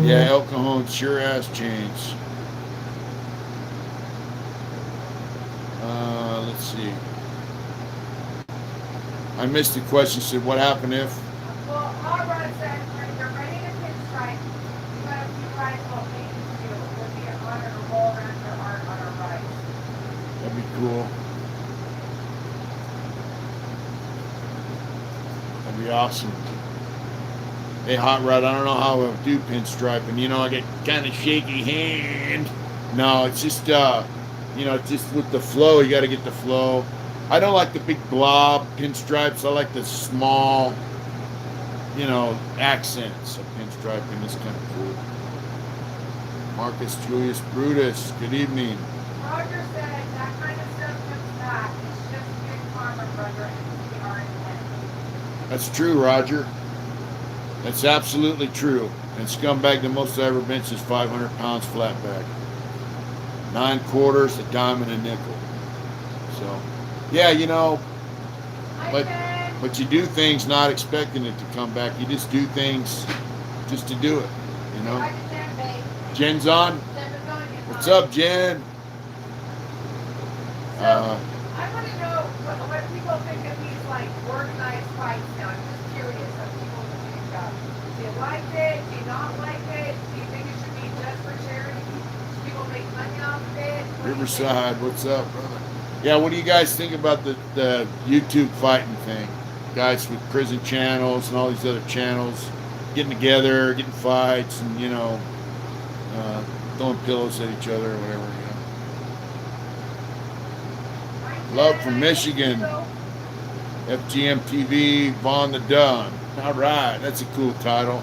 Yeah, El Cajon sure has changed. Let's see. I missed the question. Said, what happened if?
Well, Hot Rod said, when you're ready to pinstripe, you got a few rides will make you do. It would be an honor to roll around your art on our rides.
That'd be cool. That'd be awesome. Hey, Hot Rod, I don't know how I do pinstriping. You know, I get kind of shaky hand. No, it's just, you know, just with the flow, you got to get the flow. I don't like the big blob pinstripes. I like the small, you know, accents of pinstriping. It's kind of cool. Marcus Julius Brutus, good evening.
Roger said that kind of stuff comes back. It's just big farmer brother and we are in.
That's true, Roger. That's absolutely true. And scumbag, the most I ever benched is 500 pounds flat back. 9 quarters, a dime, and a nickel. So, yeah, you know, but you do things not expecting it to come back. You just do things just to do it, you know. Jen's on. What's up, Jen?
I want to know what people think of these like organized fights now. I'm just curious what people think about. Do you like it? Do you not like it? Do you think it should be just for charity? Should people make money off of it?
Riverside, what's up, brother? Yeah, what do you guys think about the YouTube fighting thing? Guys with prison channels and all these other channels getting together, getting fights, and, you know, throwing pillows at each other or whatever, you know. Love from Michigan. FGM TV, Vaughn the Dunn. All right, that's a cool title.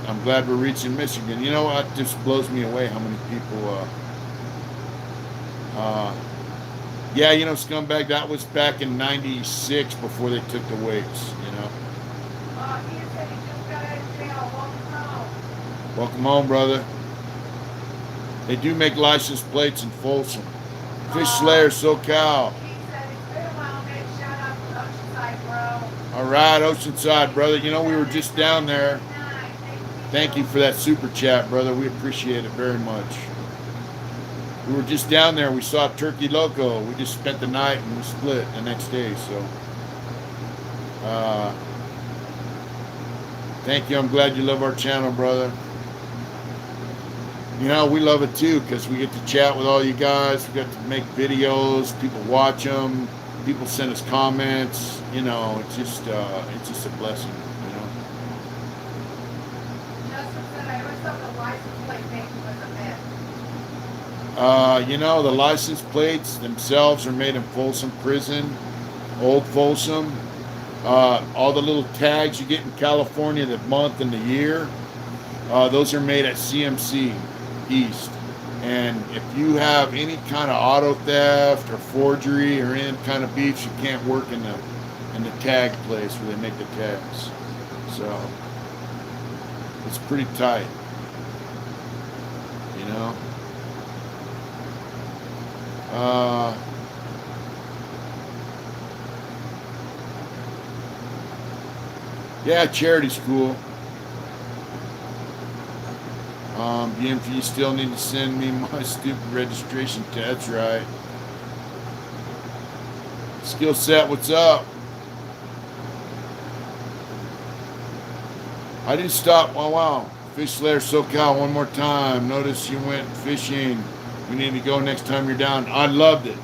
I'm glad we're reaching Michigan. You know what? It just blows me away how many people. Yeah, you know, Scumbag, that was back in '96 before they took the weights, you know.
He said he just got out of jail. Welcome home.
Welcome home, brother. They do make license plates in Folsom. Fish Slayer, SoCal.
He said it's been a while, man. Shout out to Oceanside, bro.
All right, Oceanside, brother. You know, we were just down there. Thank you for that super chat, brother. We appreciate it very much. We were just down there. We saw Turkey Loco. We just spent the night and we split the next day. So, thank you. I'm glad you love our channel, brother. You know, we love it too because we get to chat with all you guys. We get to make videos. People watch them. People send us comments. You know, it's just a blessing. You know.
Justin said I always thought the license plate making was a myth.
You know, the license plates themselves are made in Folsom Prison, Old Folsom. All the little tags you get in California, the month and the year, those are made at CMC East. And if you have any kind of auto theft or forgery or any kind of beefs, you can't work in the tag place where they make the tags. So it's pretty tight, you know. Yeah, charity school. BMP still need to send me my stupid registration test, right? Skill set, what's up? I didn't stop. Oh, wow. Fish Lair SoCal one more time. Notice you went fishing. We need to go next time you're down. I loved it.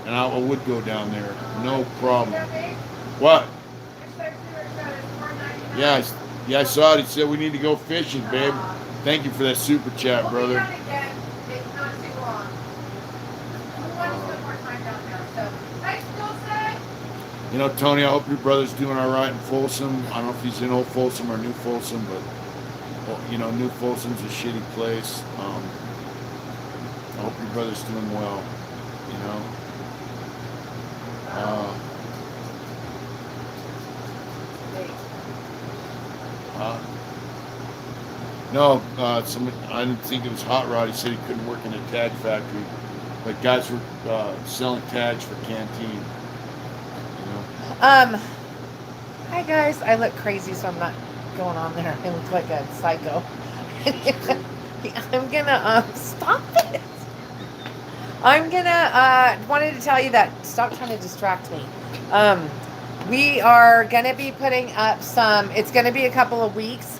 And I would go down there. No problem. What? Yeah, I saw it. He said we need to go fishing, babe. Thank you for that super chat, brother. You know, Tony, I hope your brother's doing all right in Folsom. I don't know if he's in Old Folsom or New Folsom, but, well, you know, New Folsom's a shitty place. I hope your brother's doing well, you know. No, I didn't think it was Hot Rod. He said he couldn't work in a tag factory. But guys were selling tags for Canteen.
Hi guys. I look crazy, so I'm not going on there. I look like a psycho. I'm gonna stop it. I'm gonna wanted to tell you that stop trying to distract me. We are gonna be putting up some. It's gonna be a couple of weeks.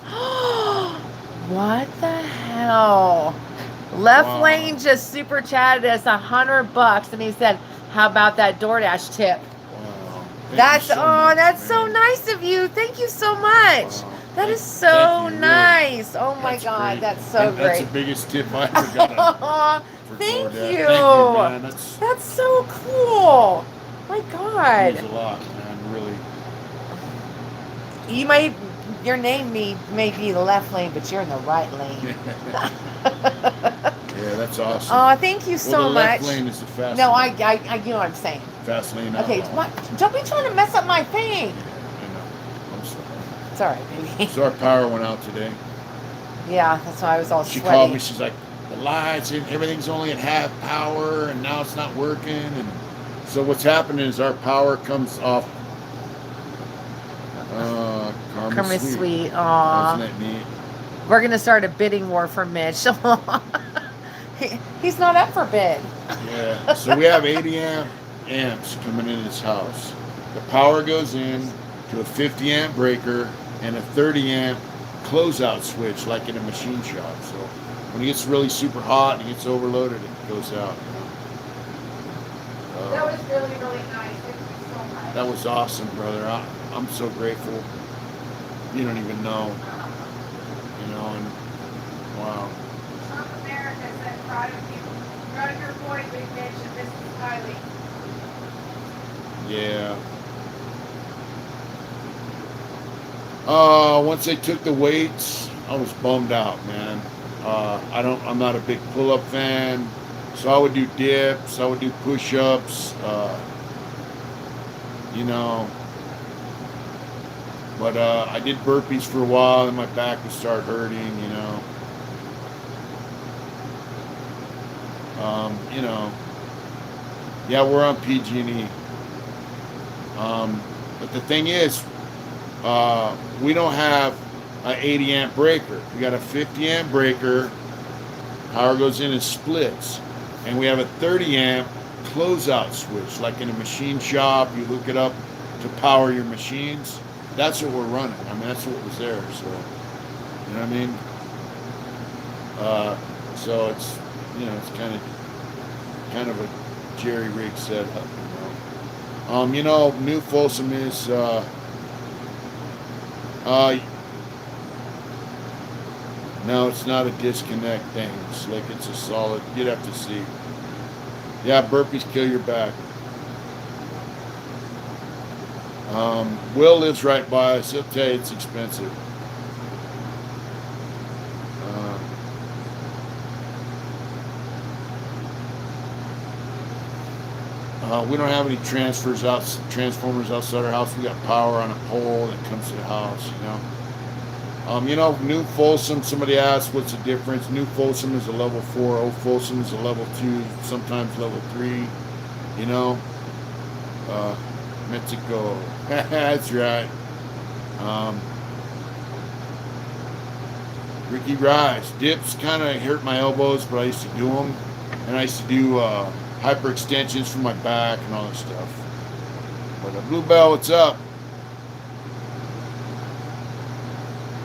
What the hell? Left Lane just super chatted us $100, and he said, "How about that DoorDash tip?"
Wow.
That's so nice of you. Thank you so much.
Wow.
That is so
you,
nice. Really. Oh my
that's
God,
great.
that's so great.
That's the biggest tip I ever got.
Thank you.
Thank you, man.
That's so cool. My God.
Means a lot, man. Really.
Your name may be the left lane, but you're in the right lane.
Yeah, that's awesome.
Oh, thank you so
the
much.
Left lane is the fast
No,
lane.
I you know what I'm saying.
Fast lane.
Okay, don't be trying to mess up my thing.
I know. I'm sorry.
It's all right, baby.
So our power went out today.
Yeah, that's why I was all
She
sweaty.
called me. She's like, the lights and everything's only at half power, and now it's not working. And so what's happening is our power comes off. Karma Sweet.
Aw.
Isn't that neat?
We're gonna start a bidding war for Mitch. He's not up for bid.
Yeah. So we have 80 amps coming into this house. The power goes in to a 50 amp breaker and a 30 amp closeout switch, like in a machine shop. So when it gets really super hot and it gets overloaded, it goes out.
That was really, really nice. Thank you so much.
That was awesome, brother. I'm so grateful. You don't even know. You know, and wow.
Trump America said, proud of you. Proud of your boy, Big Mitch, and Mrs. Kylie.
Yeah. Once they took the weights, I was bummed out, man. I'm not a big pull-up fan, so I would do dips, I would do push-ups, you know. But I did burpees for a while, and my back would start hurting, you know. You know. Yeah, we're on PG&E. But the thing is, we don't have an 80 amp breaker. We got a 50 amp breaker. Power goes in and splits. And we have a 30 amp closeout switch, like in a machine shop. You hook it up to power your machines. That's what we're running. I mean, that's what was there. So, you know what I mean? So it's, you know, it's kind of a jerry rig setup. You know, New Folsom is no, it's not a disconnect thing. It's like it's a solid. You'd have to see. Yeah, burpees kill your back. Will lives right by us. He'll tell you it's expensive. We don't have any transformers outside our house. We got power on a pole that comes to the house, you know. You know, New Folsom, somebody asked what's the difference. New Folsom is a level 4, Old Folsom is a level 2, sometimes level 3, you know. Mexico. That's right. Ricky Rice. Dips kind of hurt my elbows, but I used to do them. And I used to do hyper extensions for my back and all that stuff. But Bluebell, what's up?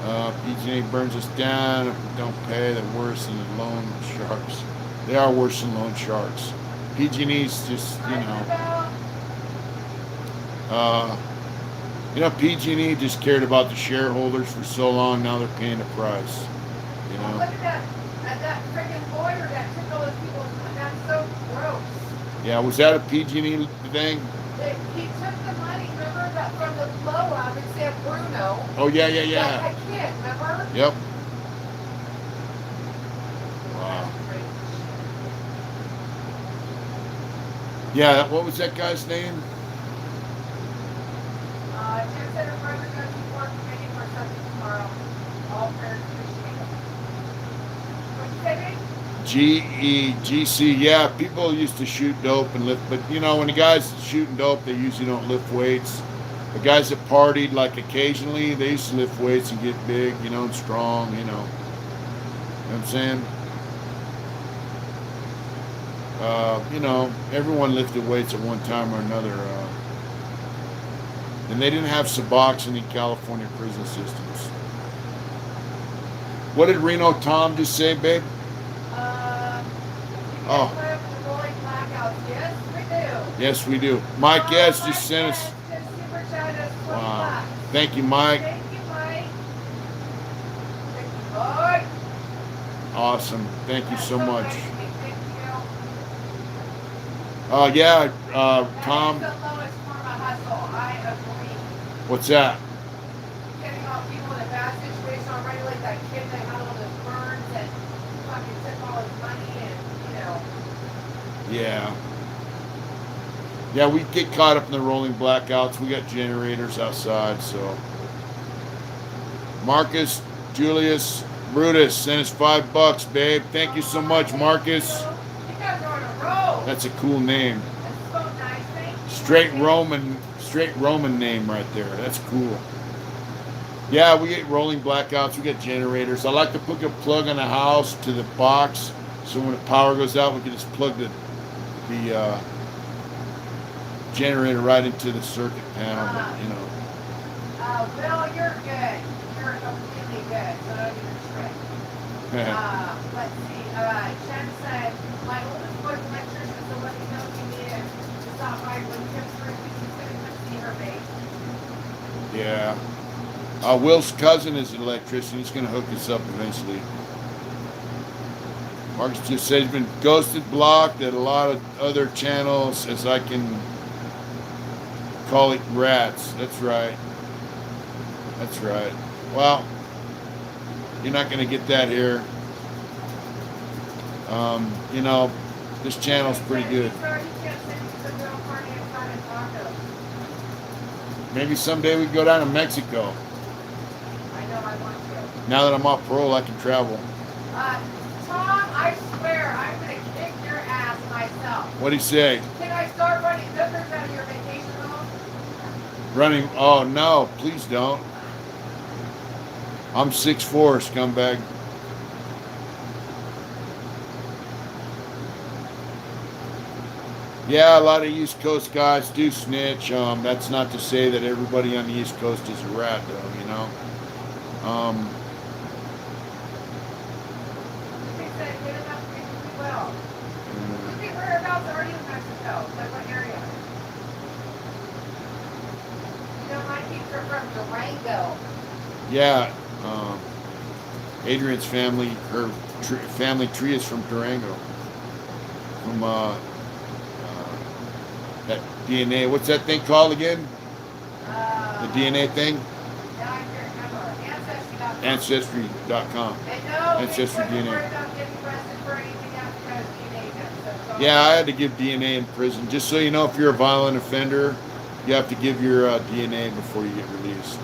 PG&E burns us down if we don't pay. They're worse than the loan sharks. They are worse than loan sharks. PG&E's just, PG&E just cared about the shareholders for so long. Now they're paying the price. You know.
Look at that freaking lawyer that took all those people. That's so gross.
Yeah, was that a PG&E thing?
He took the money, remember, that from the blow up in San Bruno.
Oh yeah.
That kid, remember?
Yep. Wow. Yeah, what was that guy's name?
Jim said her brother goes to work committee for something tomorrow. All prayers appreciated. What'd you say, babe?
GEGC, yeah, people used to shoot dope and lift, but when the guys shooting dope, they usually don't lift weights. The guys that partied, like occasionally, they used to lift weights and get big, and strong, You know what I'm saying? Everyone lifted weights at one time or another. And they didn't have Suboxone in California prison systems. What did Reno Tom just say, babe? Oh. Yes, we do. Mike S. just sent us. Wow. Thank you, Mike.
Thank you, Mike. Thank you,
Awesome. Thank you so much.
Thank you.
Tom.
That is the lowest form of hustle. I agree.
What's that?
Getting all people in a bad situation already, like that kid that had all those burns and fucking took all his money and,
Yeah. Yeah, we get caught up in the rolling blackouts. We got generators outside, so. Marcus, Julius, Brutus, send us $5, babe. Thank you so much, Marcus.
You guys are on a roll.
That's a cool name.
That's so nice. Thank you.
Straight Roman name right there. That's cool. Yeah, we get rolling blackouts. We get generators. I like to put a plug in the house to the box, so when the power goes out, we can just plug the generator right into the circuit panel.
Bill, you're good. You're completely good. So don't even trick. Let's see. Chen said, my oldest boy's an electrician, so let me know if you need it to stop by when he comes through. He's going to come see her, babe.
Yeah. Will's cousin is an electrician. He's going to hook us up eventually. Marcus just said he's been ghosted, blocked at a lot of other channels, as I can call it rats. That's right. That's right. Well, you're not going to get that here. This channel's pretty good. Maybe someday we can go down to Mexico.
I know I want to.
Now that I'm off parole, I can travel.
Tom, I swear I'm going to kick your ass myself.
What'd he say?
Can I start running hookers out of your vacation home?
Running? Oh, no. Please don't. I'm 6'4", scumbag. Yeah, a lot of East Coast guys do snitch. That's not to say that everybody on the East Coast is a rat, though, Yeah, Adrian's family, her family tree is from Durango. From that DNA, what's that thing called again? The DNA thing? Ancestry.com. Ancestry DNA. Yeah, I had to give DNA in prison. Just so you know, if you're a violent offender, you have to give your DNA before you get released,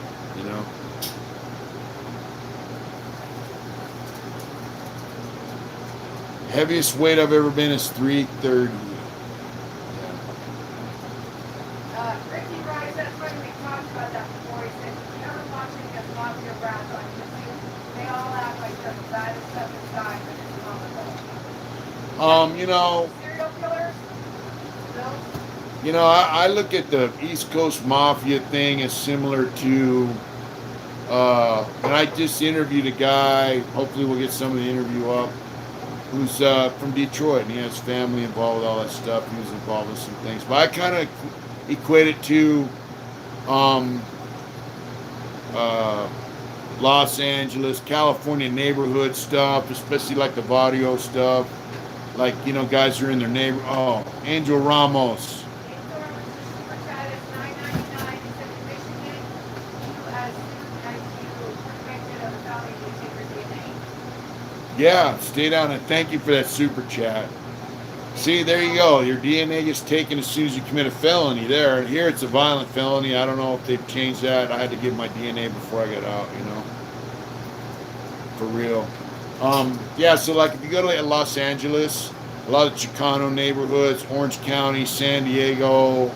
Heaviest weight I've ever been is 330.
Ricky Rice, that's funny, we talked about that before. He said, you never watch any of Mafia Brats on YouTube. They all act like they're the baddest stuff inside, but it's comical. Serial killers?
I look at the East Coast Mafia thing as similar to And I just interviewed a guy. Hopefully, we'll get some of the interview up. Who's from Detroit, and he has family involved with all that stuff. He was involved with some things, but I kind of equate it to um, Los Angeles, California neighborhood stuff, especially like the barrio stuff. Like, you know, guys who are in their neighbor. Oh, Angel Ramos. Yeah, stay down and thank you for that super chat. See, there you go. Your DNA gets taken as soon as you commit a felony there. Here it's a violent felony. I don't know if they've changed that. I had to give my DNA before I got out, you know. For real. Yeah, so like if you go to Los Angeles, a lot of Chicano neighborhoods, Orange County, San Diego,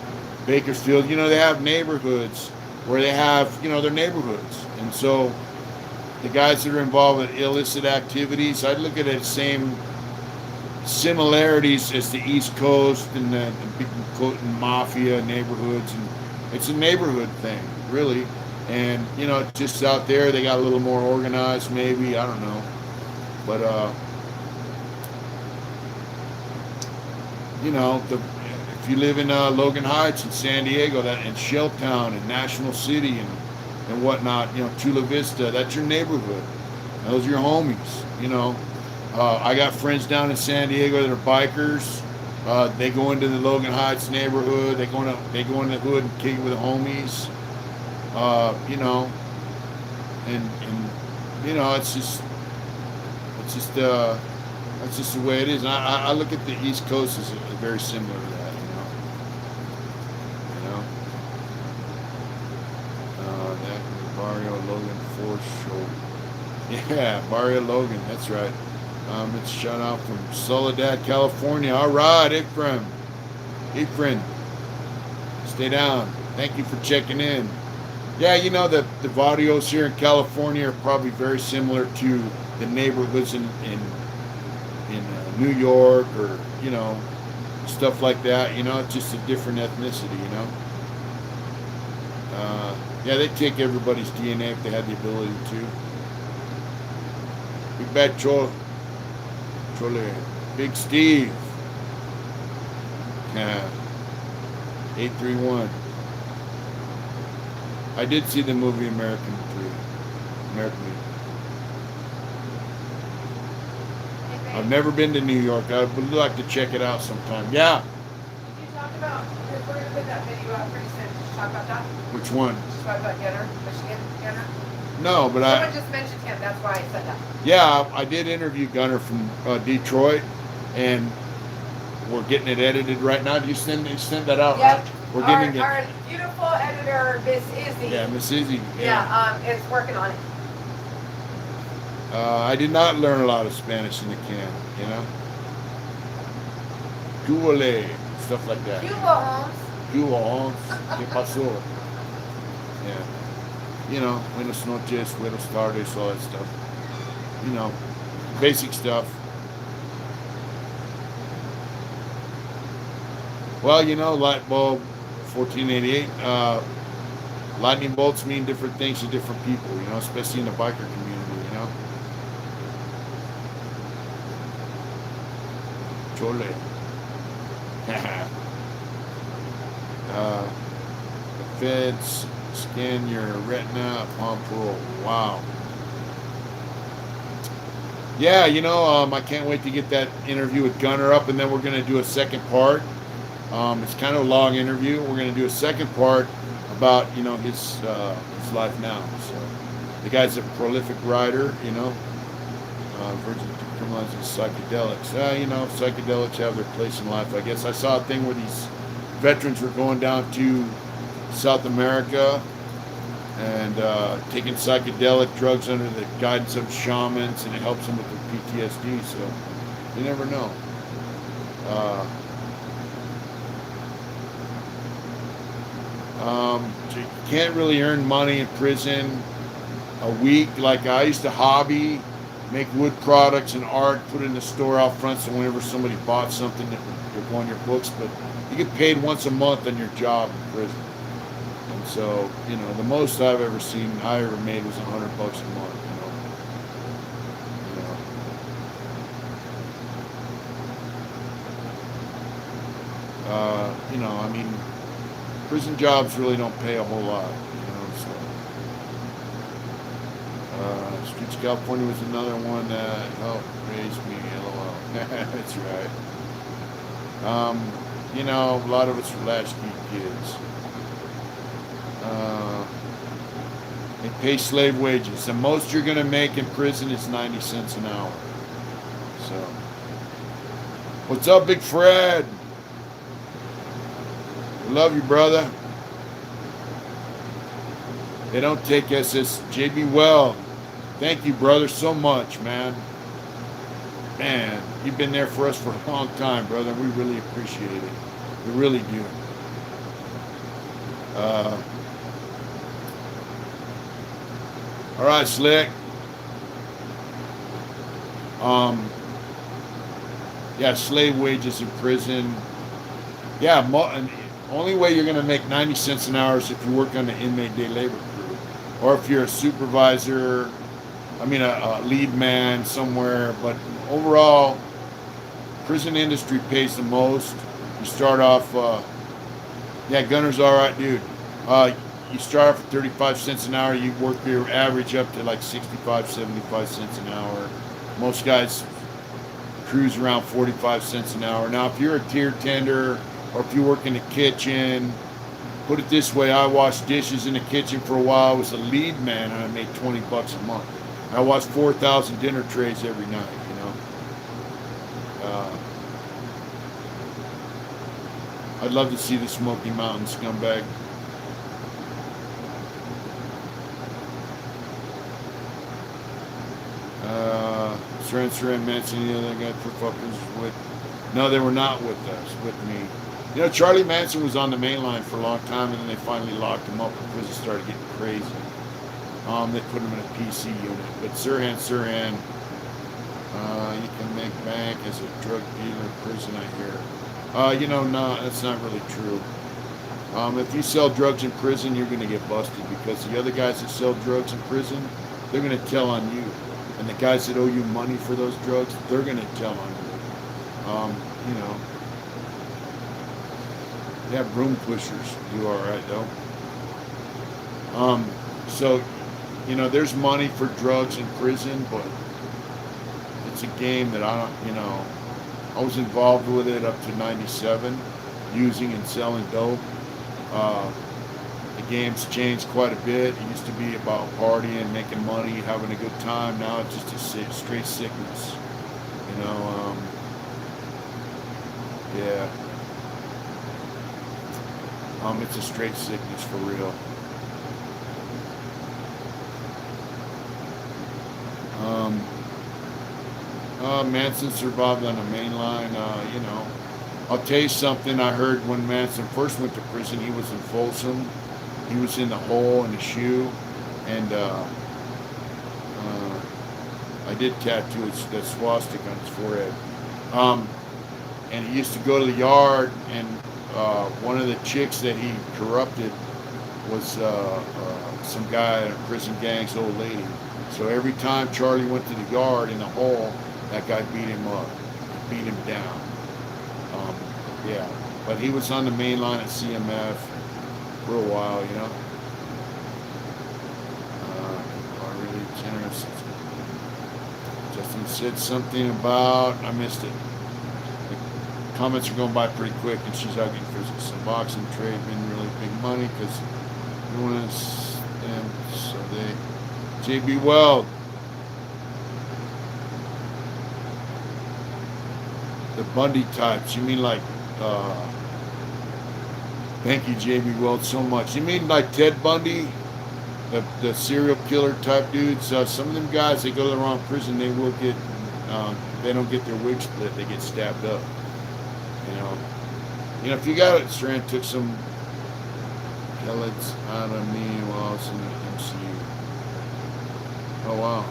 Bakersfield, you know, they have neighborhoods where they have, you know, their neighborhoods. And so the guys that are involved with illicit activities, I'd look at it same similarities as the East Coast and the big mafia neighborhoods, and it's a neighborhood thing, really. And you know, just out there, they got a little more organized, maybe, I don't know, but you know, if you live in Logan Heights in San Diego, that in Shelltown and National City and whatnot, you know, Chula Vista, that's your neighborhood. Those are your homies, you know. I got friends down in San Diego that are bikers. They go into the Logan Heights neighborhood. They go in the hood and kick it with the homies. You know, and you know, it's just that's just the way it is. And I look at the East Coast as very similar to that. That Barrio Logan Force Show. Yeah, Barrio Logan. That's right. It's shout out from Soledad, California. All right, Ikram. Stay down. Thank you for checking in. Yeah, you know, the barrios here in California are probably very similar to the neighborhoods in New York, or, you know, stuff like that. You know, it's just a different ethnicity, you know. Yeah, they take everybody's DNA if they had the ability to. Big Bad Chole. Big Steve. 831. I did see the movie American Me. I've never been to New York. I would like to check it out sometime. Yeah.
Did you talk about, we're going to put that video out pretty soon. Did you talk about that?
Which one?
Just talk about Gunner, Michigan Gunner?
No, but
Someone just mentioned him. That's why I said that.
Yeah, I did interview Gunner from Detroit, and we're getting it edited right now. Do you send that out?
Yep.
We're getting
our beautiful editor, Miss Izzy.
Yeah, Miss Izzy.
Yeah, is working on it.
I did not learn a lot of Spanish in the camp, you know. Duole, stuff like that. Holmes. ¿Qué pasó? Yeah. You know, buenas noches, buenas tardes, all that stuff. You know, basic stuff. Well, you know, light bulb, 1488. Lightning bolts mean different things to different people, you know, especially in the biker community, you know. Chole. The feds scan your retina upon parole. Wow. Yeah, you know, I can't wait to get that interview with Gunner up, and then we're going to do a second part. It's kind of a long interview. We're going to do a second part about, you know, his life now. So the guy's a prolific writer, you know, virgin criminalizing psychedelics. You know, psychedelics have their place in life, I guess. I saw a thing where these veterans were going down to South America and taking psychedelic drugs under the guidance of shamans, and it helps them with their PTSD. So you never know. You can't really earn money in prison a week. Like I used to hobby, make wood products and art, put it in the store out front, so whenever somebody bought something that would go on your books. But you get paid once a month on your job in prison. And And so, you know, the most I've ever seen I ever made was $100 a month, you know, I mean, prison jobs really don't pay a whole lot, so. Streets of California was another one that helped raise me, LOL. That's right. You know, a lot of it's for latchkey kids. They pay slave wages. The most you're going to make in prison is 90 cents an hour. So, what's up, Big Fred? Love you, brother. They don't take SS. JB Well, thank you, brother, so much, man. Man, you've been there for us for a long time, brother. We really appreciate it. We really do. All right, Slick. Yeah, slave wages in prison. Yeah, only way you're going to make 90 cents an hour is if you work on the inmate day labor crew. Or if you're a supervisor, I mean a lead man somewhere. But overall, prison industry pays the most. You start off, yeah, Gunner's all right, dude. You start off at 35 cents an hour. You work your average up to like 65, 75 cents an hour. Most guys cruise around 45 cents an hour. Now, if you're a tier tender or if you work in the kitchen, put it this way, I washed dishes in the kitchen for a while. I was a lead man and I made $20 a month. I washed 4,000 dinner trays every night, I'd love to see the Smoky Mountain scumbag. Saran, Manson, the other guy for fuckers with. No, they were not with us, with me. You know, Charlie Manson was on the main line for a long time, and then they finally locked him up because it started getting crazy. They put him in a PC unit. But Sirhan, you can make bank as a drug dealer in prison, I hear. No, that's not really true. If you sell drugs in prison, you're going to get busted because the other guys that sell drugs in prison, they're going to tell on you. And the guys that owe you money for those drugs, they're going to tell on you. Yeah, broom pushers do all right, though. So, there's money for drugs in prison, but it's a game that I was involved with it up to 97, using and selling dope. The game's changed quite a bit. It used to be about partying, making money, having a good time. Now it's just a straight sickness. Yeah. It's a straight sickness for real. Manson survived on the main line. I'll tell you something. I heard when Manson first went to prison, he was in Folsom. He was in the hole in the shoe, and I did tattoo that swastika on his forehead. And he used to go to the yard, and one of the chicks that he corrupted was some guy in a prison gang's old lady. So every time Charlie went to the yard in the hole, that guy beat him up, beat him down. Yeah, but he was on the main line at CMF for a while, really generous. Justin said something about, I missed it. The comments are going by pretty quick, and she's arguing for some boxing trade been really big money because everyone is them, so they. JB Weld. The Bundy types. You mean like? Thank you, JB Weld, so much. You mean like Ted Bundy, the serial killer type dudes? Some of them guys, they go to the wrong prison, they will get. They don't get their wig split. They get stabbed up. If you got it, Strand took some pellets out of me while I was in the MCU. Oh wow.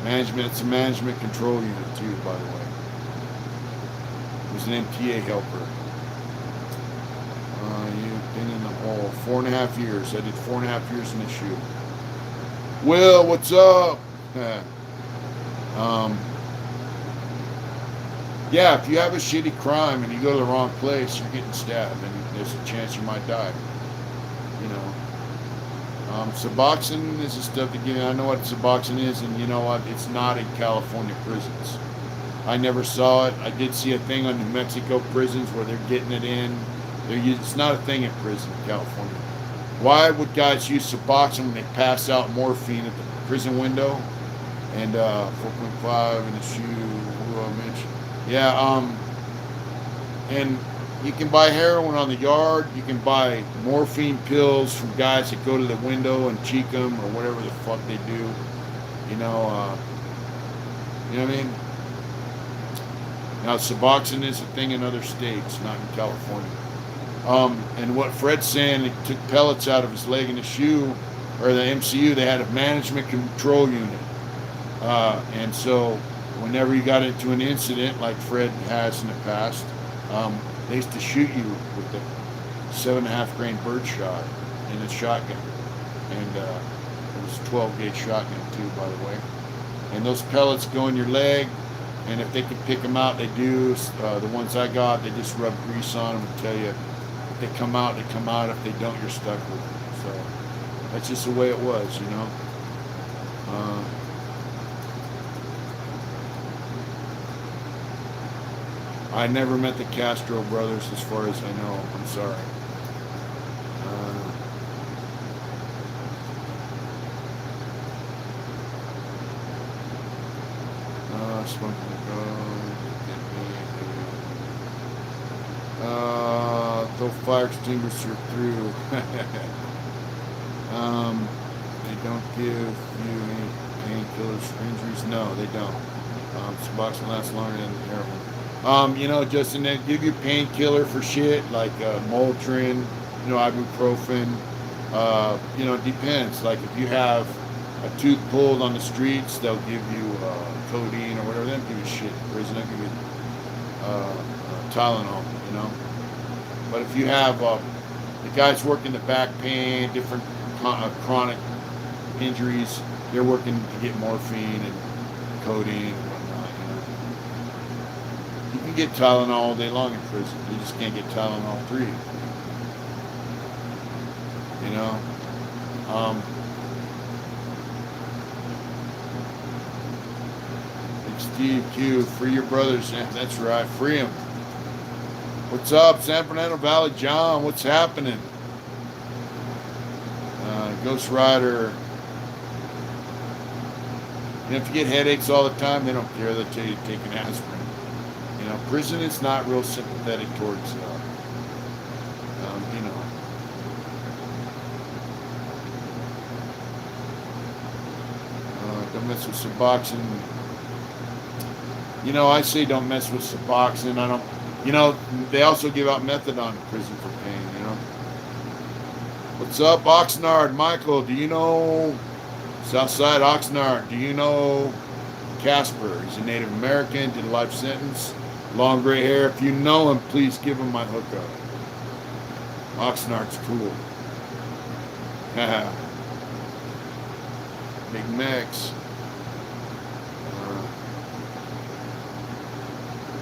Management, it's a management control unit too, by the way. It was an MTA helper. You Been in the hole 4.5 years. I did 4.5 years in the shoe. Will, what's up? Yeah, if you have a shitty crime and you go to the wrong place, you're getting stabbed, and there's a chance you might die. You know. Suboxone is the stuff that I know what Suboxone is, and you know what? It's not in California prisons. I never saw it. I did see a thing on New Mexico prisons where they're getting it in. It's not a thing in prison in California. Why would guys use Suboxone when they pass out morphine at the prison window? And 4.5 in the shoe. What do I mention? Yeah. And you can buy heroin on the yard. You can buy morphine pills from guys that go to the window and cheek them or whatever the fuck they do. You know what I mean? Now, Suboxone is a thing in other states, not in California. And what Fred's saying, he took pellets out of his leg in the shoe, or the MCU, they had a management control unit. And so whenever you got into an incident, like Fred has in the past, they used to shoot you with the 7.5 grain bird shot in a shotgun. And it was a 12 gauge shotgun too, by the way. And those pellets go in your leg, and if they can pick them out, they do. The ones I got, they just rub grease on them and tell you if they come out, they come out. If they don't, you're stuck with them. So that's just the way it was, you know. I never met the Castro brothers, as far as I know. I'm sorry. Smoking throw fire extinguisher through. They don't give you any painkillers for injuries. No, they don't. Suboxone lasts longer than heroin. You know, Justin, they give you painkiller for shit like Motrin, you know, ibuprofen. You know, it depends. Like if you have a tooth pulled on the streets, they'll give you codeine or whatever. They don't give you shit in prison. They'll give you Tylenol, you know. But if you have the guys working the back pain, different chronic injuries, they're working to get morphine and codeine and whatnot, you know. You can get Tylenol all day long in prison. You just can't get Tylenol 3. You know. Steve Q, free your brothers. Yeah, that's right, free them. What's up, San Fernando Valley John? What's happening? Ghost Rider. You know, if you get headaches all the time, they don't care. They'll tell you to take an aspirin. You know, prison is not real sympathetic towards, you know. Don't mess with Suboxone. You know, I say don't mess with Suboxone. I don't. You know, they also give out methadone in prison for pain, you know. What's up, Oxnard? Michael, do you know Southside Oxnard? Do you know Casper? He's a Native American, did a life sentence, long gray hair. If you know him, please give him my hookup. Oxnard's cool. Big Max.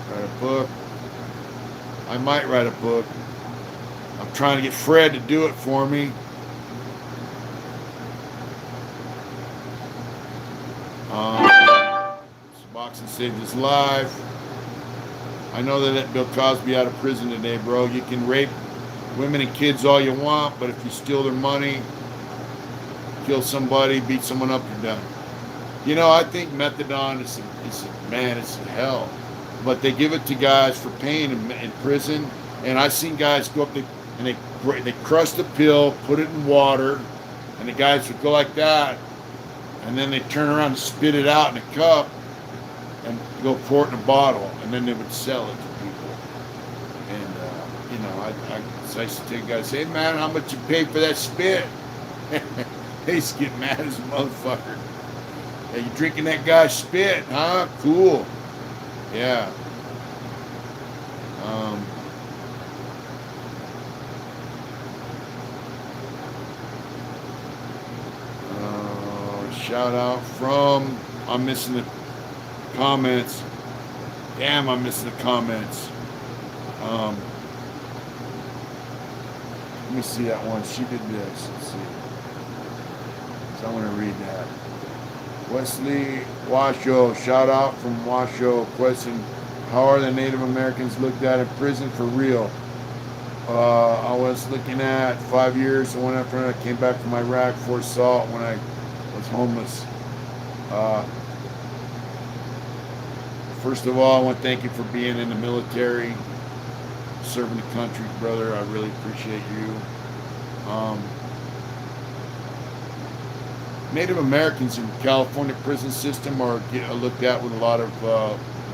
Write a book. I might write a book. I'm trying to get Fred to do it for me. Suboxone saved his life. I know they let Bill Cosby out of prison today, bro. You can rape women and kids all you want, but if you steal their money, kill somebody, beat someone up, you're done. You know, I think methadone is hell. But they give it to guys for pain in prison, and I've seen guys go up there and they crush the pill, put it in water, and the guys would go like that, and then they turn around and spit it out in a cup and go pour it in a bottle, and then they would sell it to people. And you know, I used to tell guys, hey man, how much you pay for that spit? They used to get mad as a motherfucker. Hey, you drinking that guy's spit, huh? Cool. Yeah. shout out from, I'm missing the comments. Damn, I'm missing the comments. Let me see that one. She did this. Let's see. So I'm going to read that. Wesley Washoe, shout out from Washoe. Question: how are the Native Americans looked at in prison for real? I was looking at 5 years. The one after I came back from Iraq for assault when I was homeless. First of all, I want to thank you for being in the military, serving the country, brother. I really appreciate you. Native Americans in the California prison system are looked at with a lot of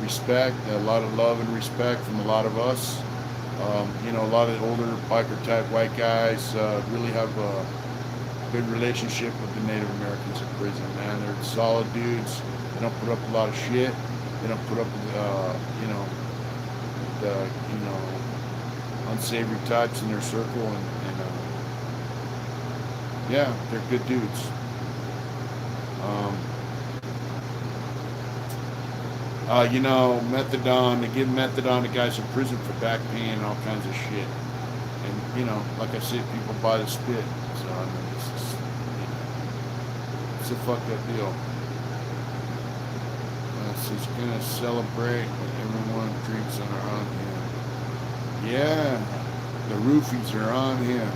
respect, a lot of love and respect from a lot of us. You know, a lot of older biker type white guys really have a good relationship with the Native Americans in prison, man. They're solid dudes. They don't put up a lot of shit. They don't put up with, you know, the, you know, unsavory types in their circle, and yeah, they're good dudes. You know, methadone, they give methadone to guys in prison for back pain and all kinds of shit. And, you know, like I said, people buy the spit. So, I mean, it's just, you know, it's a fucked up deal. So he's going to celebrate when everyone drinks on him. Yeah, the roofies are on him.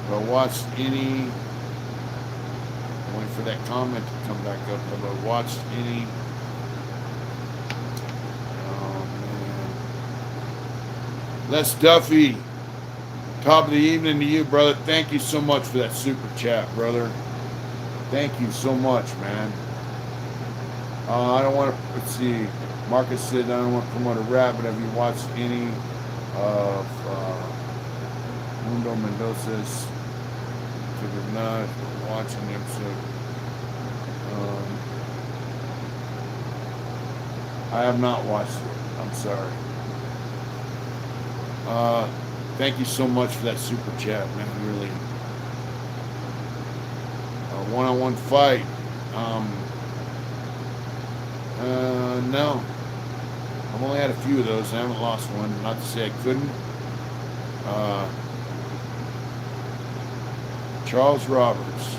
Have I watched any... waiting for that comment to come back up. Have I watched any? Oh man. Les Duffy. Top of the evening to you, brother. Thank you so much for that super chat, brother. Thank you so much, man. I don't want to, let's see. Marcus said I don't want to promote a rap, but have you watched any of Mundo Mendoza's to the night? Watching the episode. I have not watched it. I'm sorry. Thank you so much for that super chat, man. Really. One-on-one fight. No. I've only had a few of those. I haven't lost one. Not to say I couldn't. Charles Roberts.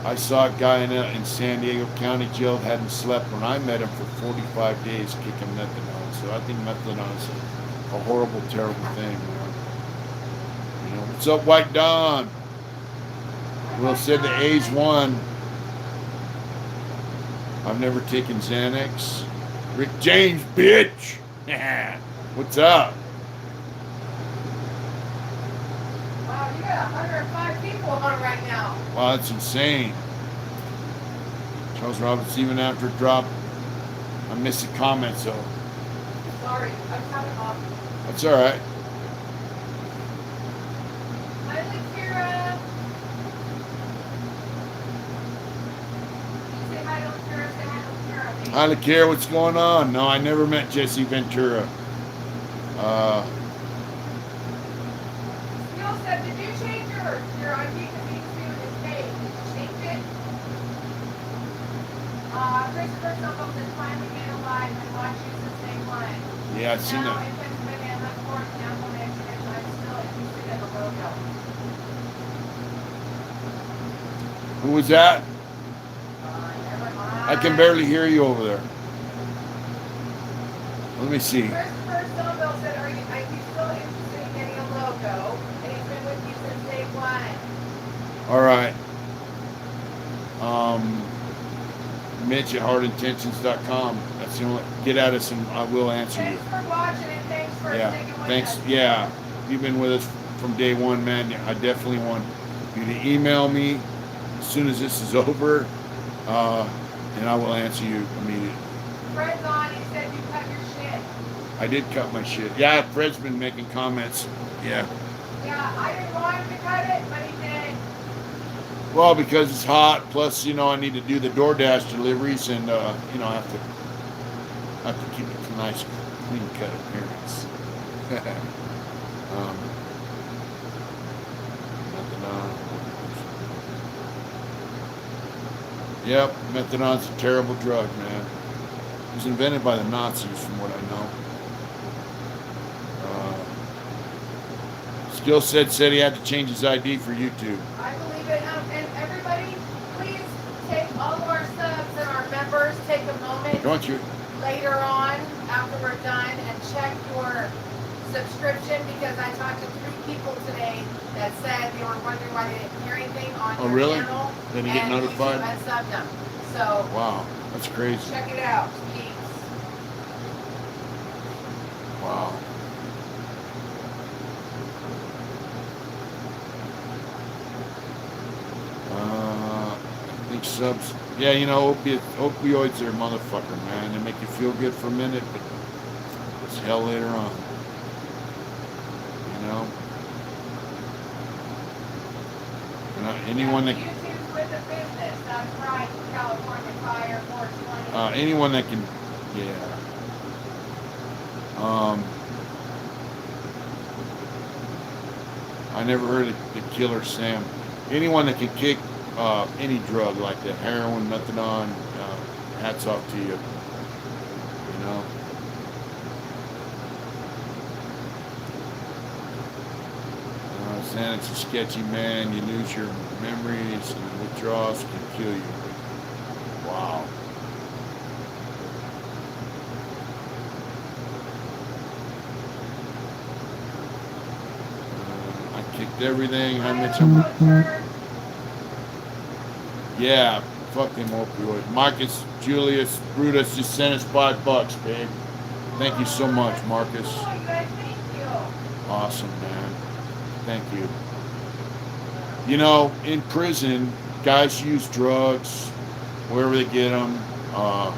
I saw a guy in San Diego County Jail hadn't slept when I met him for 45 days kicking methadone. So I think methadone is a horrible, terrible thing. You know, what's up, White Dawn? Will said the A's won. I've never taken Xanax. Rick James, bitch. What's up?
Wow, you got 105 people on right now.
Wow, that's insane. Charles Roberts, even after it dropped, I'm missing comments, so.
Sorry, I'm coming off.
That's all right.
Hi, Kira. Say hi to Kira. Say hi to Kira.
Hi, Lakira, what's going on? No, I never met Jesse Ventura.
Neil said, did you change your ID to be to this page? Did you change it? Christopher Stumble said, finally made alive and watch you the same line.
Yeah, I've seen
now,
that.
in Pennsylvania, I'm not court, now I'm extradition. I'm still interested in the logo.
Who was that?
Never mind.
I can barely hear you over there. Let me see.
Christopher Stumble said, are you still interested in getting a logo? And he's been with you since day one.
All right. Mitch at hardintentions.com. That's the only, get at us and I will answer you.
Thanks for watching and thanks for sticking with
Thanks.
us.
Yeah. You've been with us from day one, man. I definitely want you to email me as soon as this is over, and I will answer you immediately.
Fred's on, he said you cut your shit.
I did cut my shit. Yeah, Fred's been making comments. Yeah.
Yeah, I didn't want him to cut it, but he did.
Well, because it's hot. Plus, you know, I need to do the Doordash deliveries, and you know, I have to keep it a nice, clean cut appearance. Nothing on. Yep, methanol's a terrible drug, man. It was invented by the Nazis, from what I know. Skill said he had to change his ID for YouTube.
I believe it. And everybody, please take all of our subs and our members, take a moment
Don't you?
later on after we're done and check your subscription, because I talked to 3 people today that said they were wondering why they didn't hear anything on
Oh,
your
really?
channel.
They didn't get notified?
And YouTube unsubbed them. So
Wow, that's crazy.
check it out, please.
Wow. I think subs. Yeah, you know, opioids are a motherfucker, man. They make you feel good for a minute, but it's hell later on. You know? And anyone that
YouTube's with the business. That's right. California Fire 420.
anyone that can, yeah. I never heard of the killer Sam. Anyone that can kick any drug like that, heroin, methadone, hats off to you. You know. Saying it's a sketchy man. You lose your memories, and withdrawals can kill you. Wow. I kicked everything. How much? Yeah, fuck them opioids. Marcus Julius Brutus just sent us $5, babe. Thank you so much, Marcus.
Oh, you guys, thank you.
Awesome, man. Thank you. You know, in prison, guys use drugs wherever they get them. Some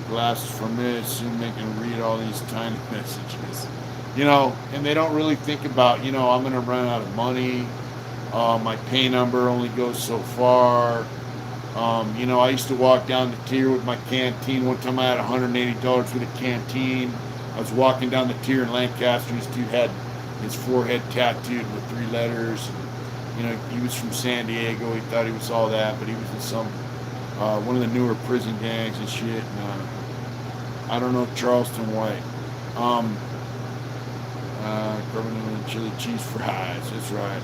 glasses for me, soon they can read all these tiny messages. You know, and they don't really think about, you know, I'm going to run out of money. My pay number only goes so far. You know, I used to walk down the tier with my canteen. One time I had $180 with a canteen. I was walking down the tier in Lancaster. This dude had his forehead tattooed with 3 letters. You know, he was from San Diego. He thought he was all that, but he was in some one of the newer prison gangs and shit. And, I don't know, Charleston White. Carbonate and chili cheese fries. That's right.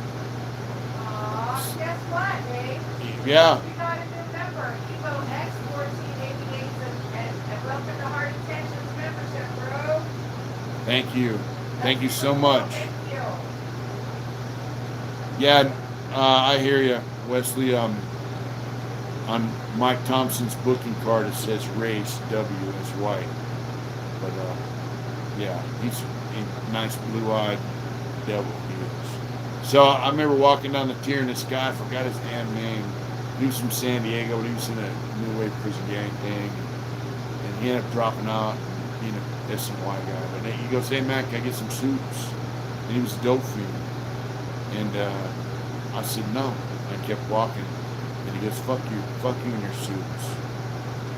Guess what, Dave?
Yeah.
You got a new member, Evo X 1488, and welcome to Heart Intentions membership, bro.
Thank you. Thank you so much.
Thank you.
Yeah, I hear you, Wesley. On Mike Thompson's booking card, it says race W as white. But yeah, he's a nice blue-eyed devil. He is. So I remember walking down the tier, and this guy, I forgot his damn name. He was from San Diego, but he was in a New Wave prison gang thing, and he ended up dropping out, being a S&Y guy. But he goes, "Hey man, can I get some suits?" And he was a dope fiend. And I said no. I kept walking, and he goes, "Fuck you and your suits."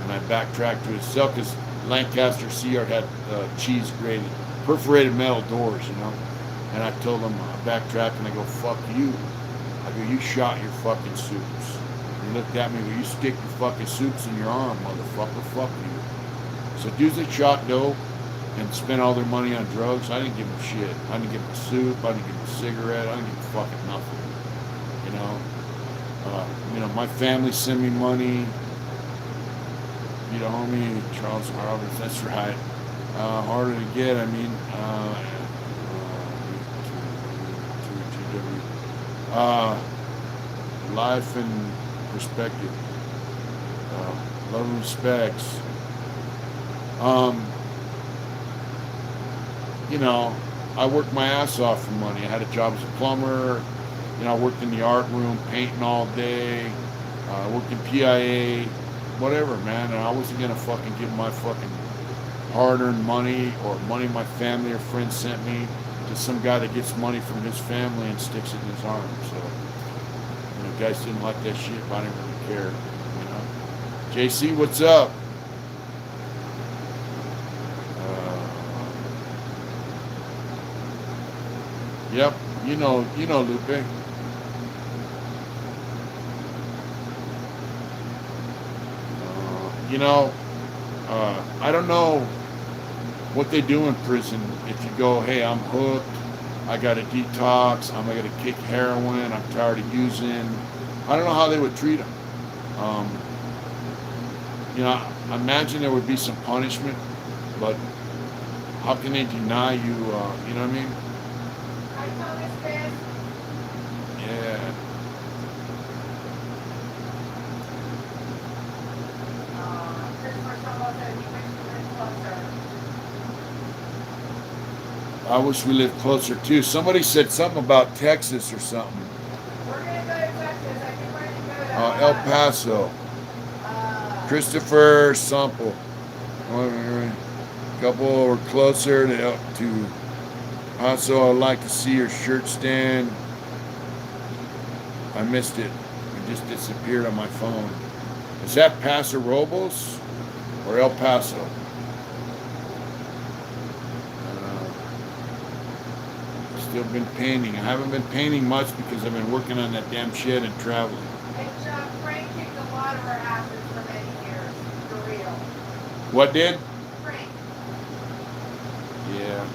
And I backtracked to his cell because Lancaster CR had cheese grated, perforated metal doors, you know. And I told him, I backtracked, and I go, "Fuck you." I go, "You shot your fucking suits." He looked at me and go, "You stick your fucking suits in your arm, motherfucker. Fuck you." So dudes that shot dope and spent all their money on drugs, I didn't give them shit. I didn't give them a soup. I didn't give them a cigarette. I didn't give them fucking nothing. You know, my family sent me money. You know, homie, Charles Roberts, that's right. Harder to get, I mean, life and perspective. Love and respects. You know, I worked my ass off for money. I had a job as a plumber. You know, I worked in the art room, painting all day. I worked in PIA, whatever, man. And I wasn't gonna fucking give my fucking hard-earned money or money my family or friends sent me to some guy that gets money from his family and sticks it in his arm. So, you know, guys didn't like that shit, but I didn't really care. You know, JC, what's up? Yep, you know, Lupe. you know, I don't know what they do in prison. If you go, hey, I'm hooked, I got a detox, I'm gonna kick heroin, I'm tired of using. I don't know how they would treat them. You know, I imagine there would be some punishment, but how can they deny you? You know what I mean?
I tell this kid,
Yeah.
Christopher Stumble said he wished he lived closer.
I wish we lived closer too. Somebody said something about Texas or something.
We're gonna go to Texas. I think we're gonna go to
El Paso. Christopher Sample. Couple were closer to Paso. I'd like to see your shirt stand. I missed it. It just disappeared on my phone. Is that Paso Robles or El Paso? Still been painting. I haven't been painting much because I've been working on that damn shit and traveling.
And Frank kicked a lot of our asses for many years. For real.
What did?
Frank.
Yeah.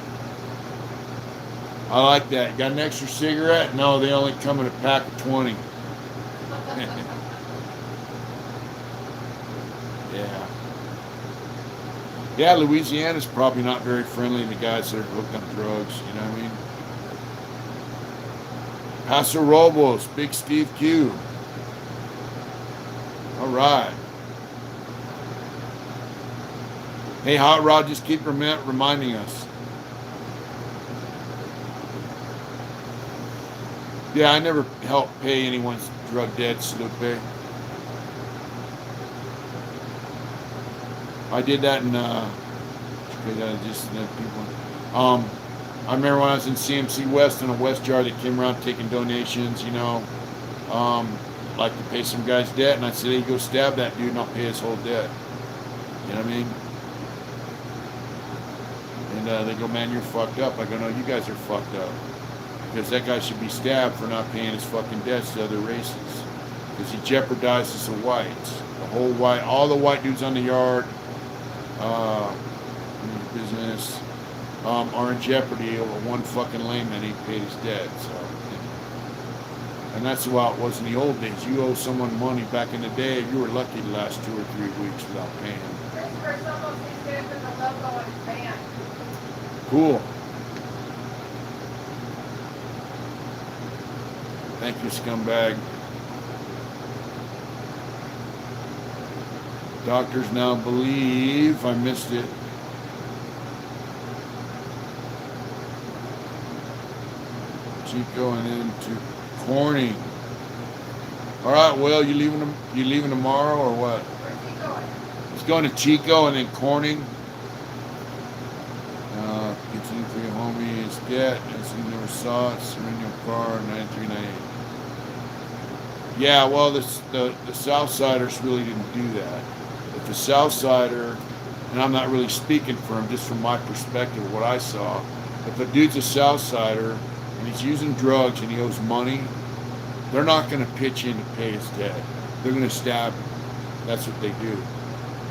I like that. Got an extra cigarette? No, they only come in a pack of 20. Yeah. Yeah, Louisiana's probably not very friendly to guys that are hooked on drugs, you know what I mean? Paso Robles, Big Steve Q. All right. Hey, Hot Rod, just keep reminding us. Yeah, I never helped pay anyone's drug debts, Lupe. I did that in, I remember when I was in CMC West in a West Jar, they came around taking donations, you know, like to pay some guy's debt, and I said, hey, go stab that dude and I'll pay his whole debt. You know what I mean? And they go, man, you're fucked up. I go, no, you guys are fucked up. Because that guy should be stabbed for not paying his fucking debts to other races. Because he jeopardizes the whites. All the white dudes on the yard, business, are in jeopardy over one fucking layman. He paid his debt. So, and that's how it was in the old days. You owe someone money back in the day, you were lucky to last 2 or 3 weeks without paying.
Christopher Stumble seems good for the logo on his band.
Cool. Thank you, scumbag. Doctors now believe I missed it. Chico and then to Corning. All right, Will, you leaving tomorrow or what?
Where's he going?
He's going to Chico and then Corning. Continue for your homie is debt. As you never saw it, surrender your car 9398. Yeah, well, the Southsiders really didn't do that. If the Southsider, and I'm not really speaking for him, just from my perspective, what I saw, if a dude's a Southsider and he's using drugs and he owes money, they're not going to pitch in to pay his debt. They're going to stab him. That's what they do.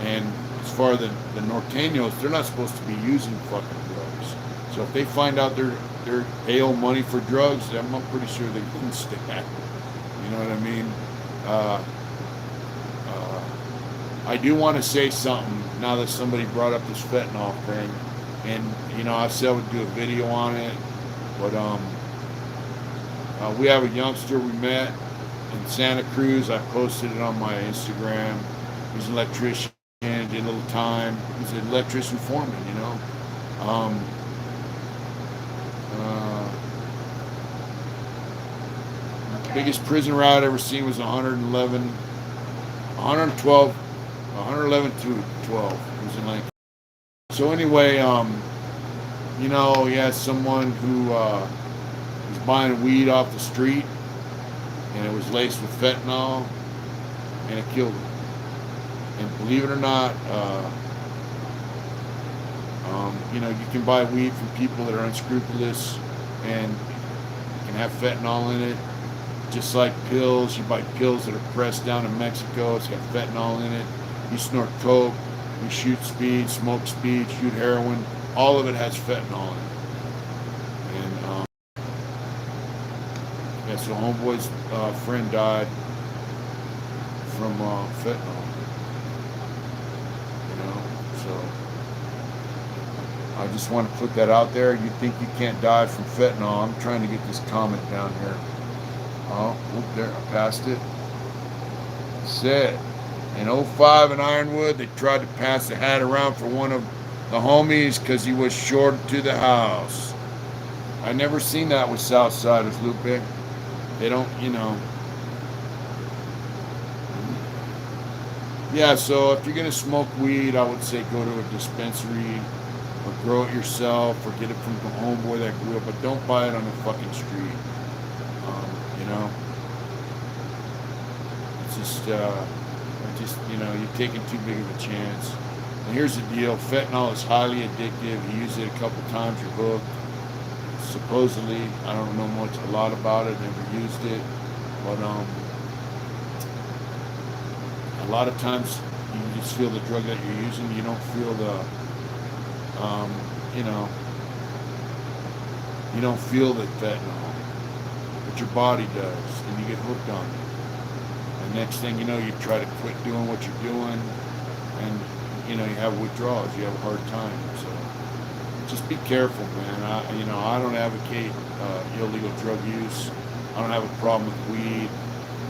And as far as the Norteños, they're not supposed to be using fucking drugs. So if they find out they owe money for drugs, I'm pretty sure they wouldn't stab. You know what I mean? I do want to say something now that somebody brought up this fentanyl thing, and you know I said we'd do a video on it, but we have a youngster we met in Santa Cruz. I posted it on my Instagram. He's an electrician, did a little time. He's an electrician foreman, you know. Biggest prison route I'd ever seen was 111 to 12. It was in Lincoln. So anyway, you know, he had someone who was buying weed off the street, and it was laced with fentanyl, and it killed him. And believe it or not, you know, you can buy weed from people that are unscrupulous, and you can have fentanyl in it. Just like pills, you buy pills that are pressed down in Mexico, it's got fentanyl in it. you snort coke, you shoot speed, smoke speed, shoot heroin. All of it has fentanyl in it. And yeah, so homeboy's friend died from fentanyl. You know, so I just want to put that out there. You think you can't die from fentanyl? I'm trying to get this comment down here. Oh, there, I passed it. Said in '05 in Ironwood, they tried to pass the hat around for one of the homies because he was short to the house. I never seen that with Southsiders, Lupe. They don't, you know. Yeah, so if you're gonna smoke weed, I would say go to a dispensary or grow it yourself or get it from the homeboy that grew it, but don't buy it on the fucking street. You know, it's just, you know, you're taking too big of a chance. And here's the deal: fentanyl is highly addictive. You use it a couple times, you're hooked. Supposedly, I don't know a lot about it. Never used it, but a lot of times you just feel the drug that you're using. You don't feel the, you know, you don't feel the fentanyl, but your body does, and you get hooked on it. And next thing you know, you try to quit doing what you're doing, and you know you have withdrawals. You have a hard time. So just be careful, man. I don't advocate illegal drug use. I don't have a problem with weed.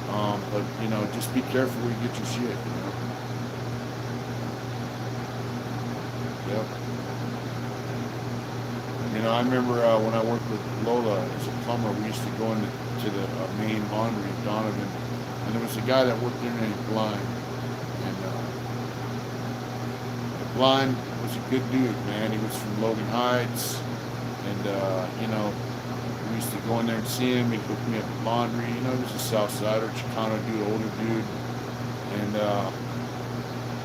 But, you know, just be careful where you get your shit, you know. Yep. You know, I remember when I worked with Lola as a plumber, we used to go into the main laundry in Donovan, and there was a guy that worked there named Blind. And Blind was a good dude, man. He was from Logan Heights, and, you know, we used to go in there and see him. He'd hook me up with laundry. You know, he was a Southsider, Chicano dude, older dude. And,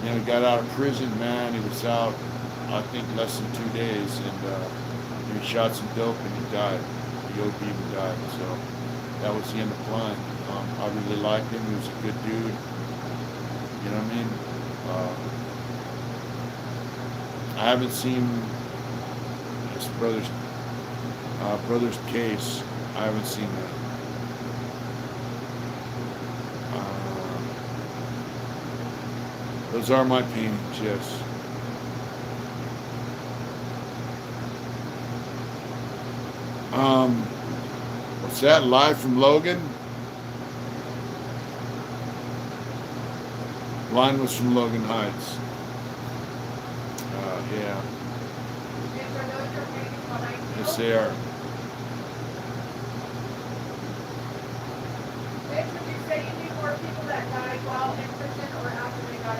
you know, he got out of prison, man. He was out, I think, less than 2 days. And he shot some dope and he died. He OD'd and died. So that was the end of Blind. I really liked him. He was a good dude. You know what I mean? I haven't seen his brother's case. I haven't seen that. Those are my paintings, yes. What's that? Live from Logan? Line was from Logan Heights. Yeah. Yes, they are.
Mitch, would you say you knew more people that died while in prison or after they got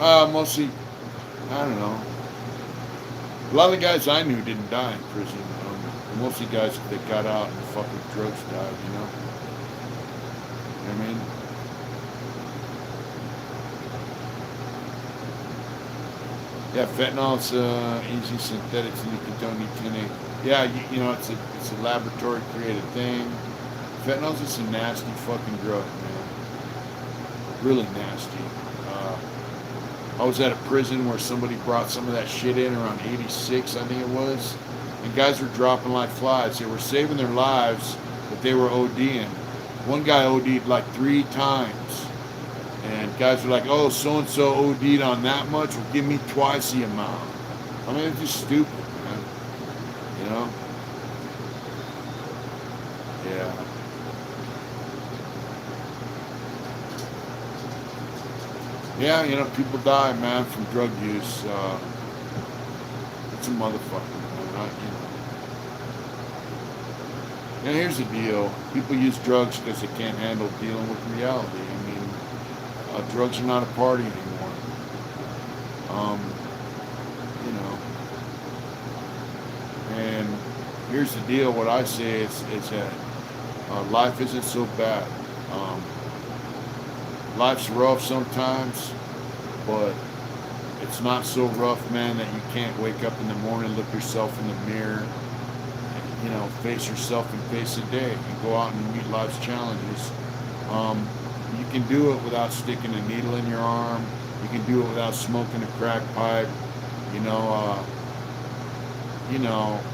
out?
Mostly, I don't know. A lot of the guys I knew didn't die in prison. Mostly guys that got out and fucking drugs died, you know? You know what I mean? Yeah, fentanyl's easy synthetics and nicotine. Yeah, you know, it's a laboratory created thing. Fentanyl's just a nasty fucking drug, man. Really nasty. I was at a prison where somebody brought some of that shit in around '86, I think it was. And guys were dropping like flies. They were saving their lives, but they were ODing. One guy OD'd like 3 times. And guys were like, oh, so-and-so OD'd on that much, well, give me twice the amount. I mean, it's just stupid, man. You know? Yeah. Yeah, you know, people die, man, from drug use. It's a motherfucker, man. And here's the deal. People use drugs because they can't handle dealing with reality. I mean, drugs are not a party anymore. You know. And here's the deal. What I say is that life isn't so bad. Life's rough sometimes, but it's not so rough, man, that you can't wake up in the morning, look yourself in the mirror, and, you know, face yourself and face the day and go out and meet life's challenges. You can do it without sticking a needle in your arm. You can do it without smoking a crack pipe. You know,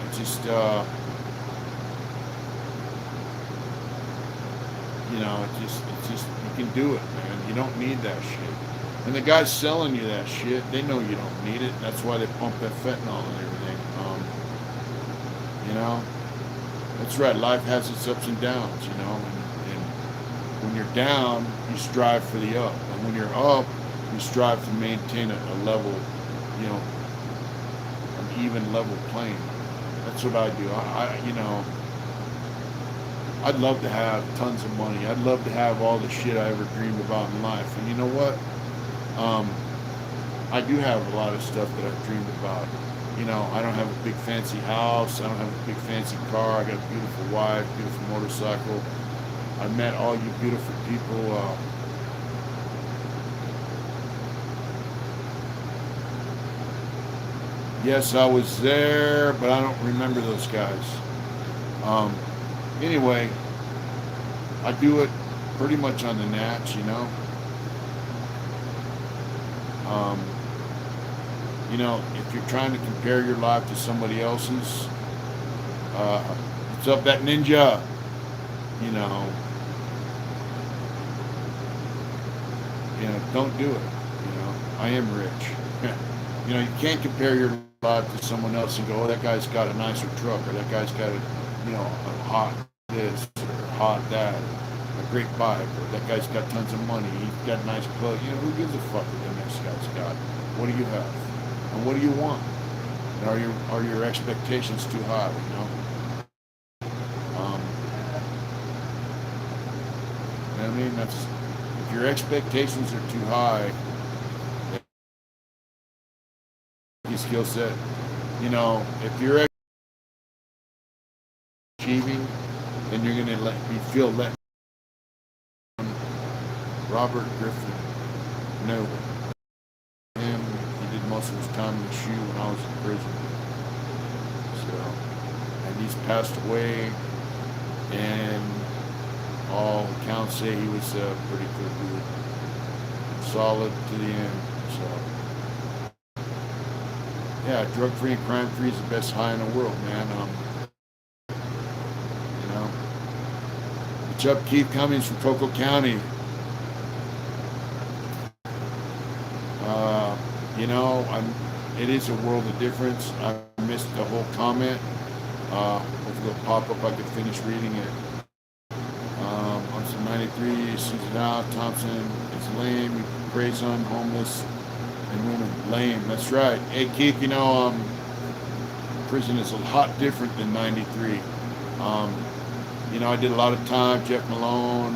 it's just, it's just, you can do it, man. You don't need that shit. And the guys selling you that shit, they know you don't need it. That's why they pump that fentanyl and everything. You know, that's right. Life has its ups and downs, you know. And when you're down, you strive for the up. And when you're up, you strive to maintain a level, you know, an even level plane. That's what I do. I'd love to have tons of money. I'd love to have all the shit I ever dreamed about in life. And you know what? I do have a lot of stuff that I've dreamed about. You know, I don't have a big fancy house. I don't have a big fancy car. I got a beautiful wife, beautiful motorcycle. I met all you beautiful people. Yes, I was there, but I don't remember those guys. Anyway, I do it pretty much on the natch, you know. You know, if you're trying to compare your life to somebody else's, what's up, that ninja? You know, don't do it. You know, I am rich. You know, you can't compare your life to someone else and go, oh, that guy's got a nicer truck, or that guy's got a, you know, a hot this or hot that, or a great bike, or that guy's got tons of money, he's got nice clothes. You know, who gives a fuck what the next guy's got? What do you have? And what do you want? And are your expectations too high, you know? I mean, that's, if your expectations are too high, your skill set, you know, if you're achieving, then you're gonna feel let. Robert Griffin, no, him. He did most of his time in the shoe when I was in prison. So, and he's passed away, and all accounts say he was pretty good, solid to the end. So, yeah, drug-free and crime-free is the best high in the world, man. You know, what's up, Keith Cummings from Cocoa County? You know, it is a world of difference. I missed the whole comment. Hopefully it'll pop up, I could finish reading it. On some 93, Susan out, Thompson, it's lame, he preys on homeless and women. Lame, that's right. Hey Keith, you know, prison is a lot different than 93. You know, I did a lot of time, Jeff Malone,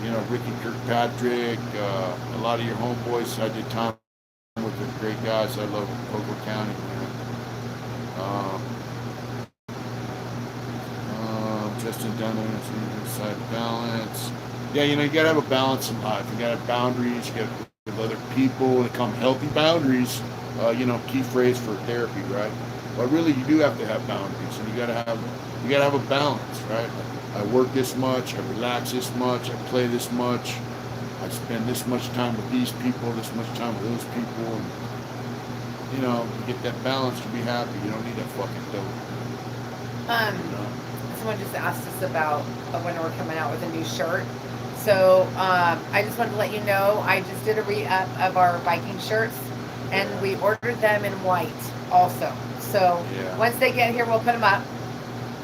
you know, Ricky Kirkpatrick, a lot of your homeboys. I did time with the great guys. I love Cocoa County, man. Justin Dunham, side balance. Yeah, you know, you gotta have a balance in life. You gotta have boundaries. You gotta with other people. They come healthy boundaries. You know, key phrase for therapy, right? But really, you do have to have boundaries, and you gotta have a balance, right? I work this much. I relax this much. I play this much. I spend this much time with these people, this much time with those people, and you know, you get that balance to be happy. You don't need that fucking dope. You know?
Someone just asked us about when we're coming out with a new shirt. So I just wanted to let you know I just did a re-up of our Viking shirts, and we ordered them in white also. So once they get here, we'll put them up.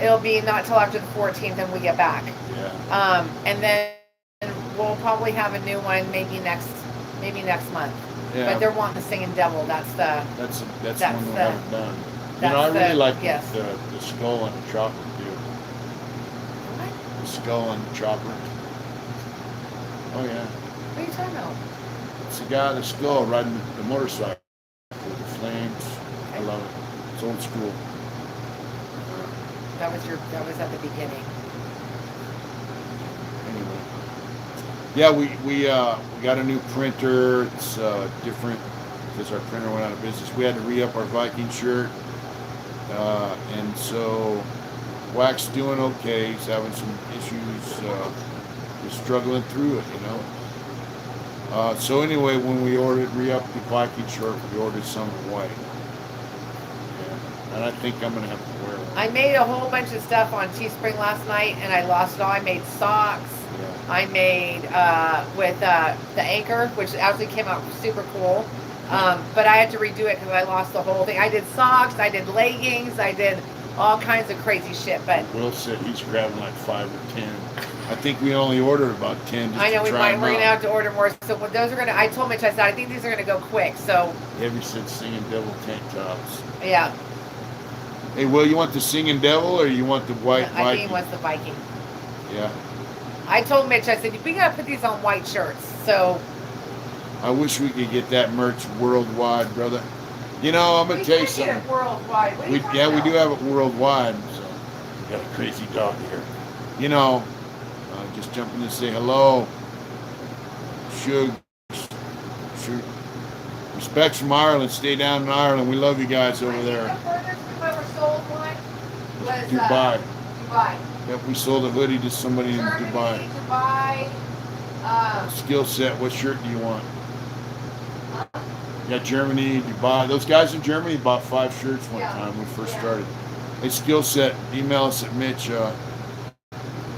It'll be not till after the 14th, and we get back.
Yeah.
And then we'll probably have a new one maybe next month.
Yeah.
But they're wanting the Singing Devil. That's
one we haven't done. You know, I really like the skull and the chopper too. What? The skull and the chopper. Oh yeah.
What are you talking about?
It's the guy, the skull riding the motorcycle with the flames. I love it. It's old school.
That was at the beginning.
Anyway. Yeah, we got a new printer. It's different because our printer went out of business. We had to re-up our Viking shirt, and so Wack's doing okay. He's having some issues. just struggling through it, So anyway, when we re-upped the Viking shirt, we ordered some in white. Yeah. And I think I'm going to have to wear one.
I made a whole bunch of stuff on Teespring last night, and I lost it all. I made socks.
Yeah.
I made with the anchor, which actually came out super cool. But I had to redo it because I lost the whole thing. I did socks, I did leggings, I did all kinds of crazy shit. But
Will said he's grabbing like 5 or 10. I think we only ordered about 10. Just
I know
to
we're
try
gonna have to order more. So those are gonna. I told Mitch, I said I think these are gonna go quick. So
Every said singing devil tank tops.
yeah.
Hey, Will, you want the singing devil or you want the white Viking?
I think he wants the Viking.
Yeah.
I told Mitch, I said we gotta put these on white shirts. So
I wish we could get that merch worldwide, brother. I'm gonna tell you something.
Get it worldwide. What are you talking
We
about?
do have it worldwide. So we got a crazy dog here. Just jumping to say hello. Shoot. Respects from Ireland. Stay down in Ireland. We love you guys over there.
The furthest we've ever sold one was
Dubai.
Dubai.
Yep, we sold a hoodie to somebody in
Germany,
Dubai.
Dubai.
Skill set. What shirt do you want? Yeah, Germany, Dubai. Those guys in Germany bought 5 shirts one time when we first started. Hey, skill set. Email us at Mitch.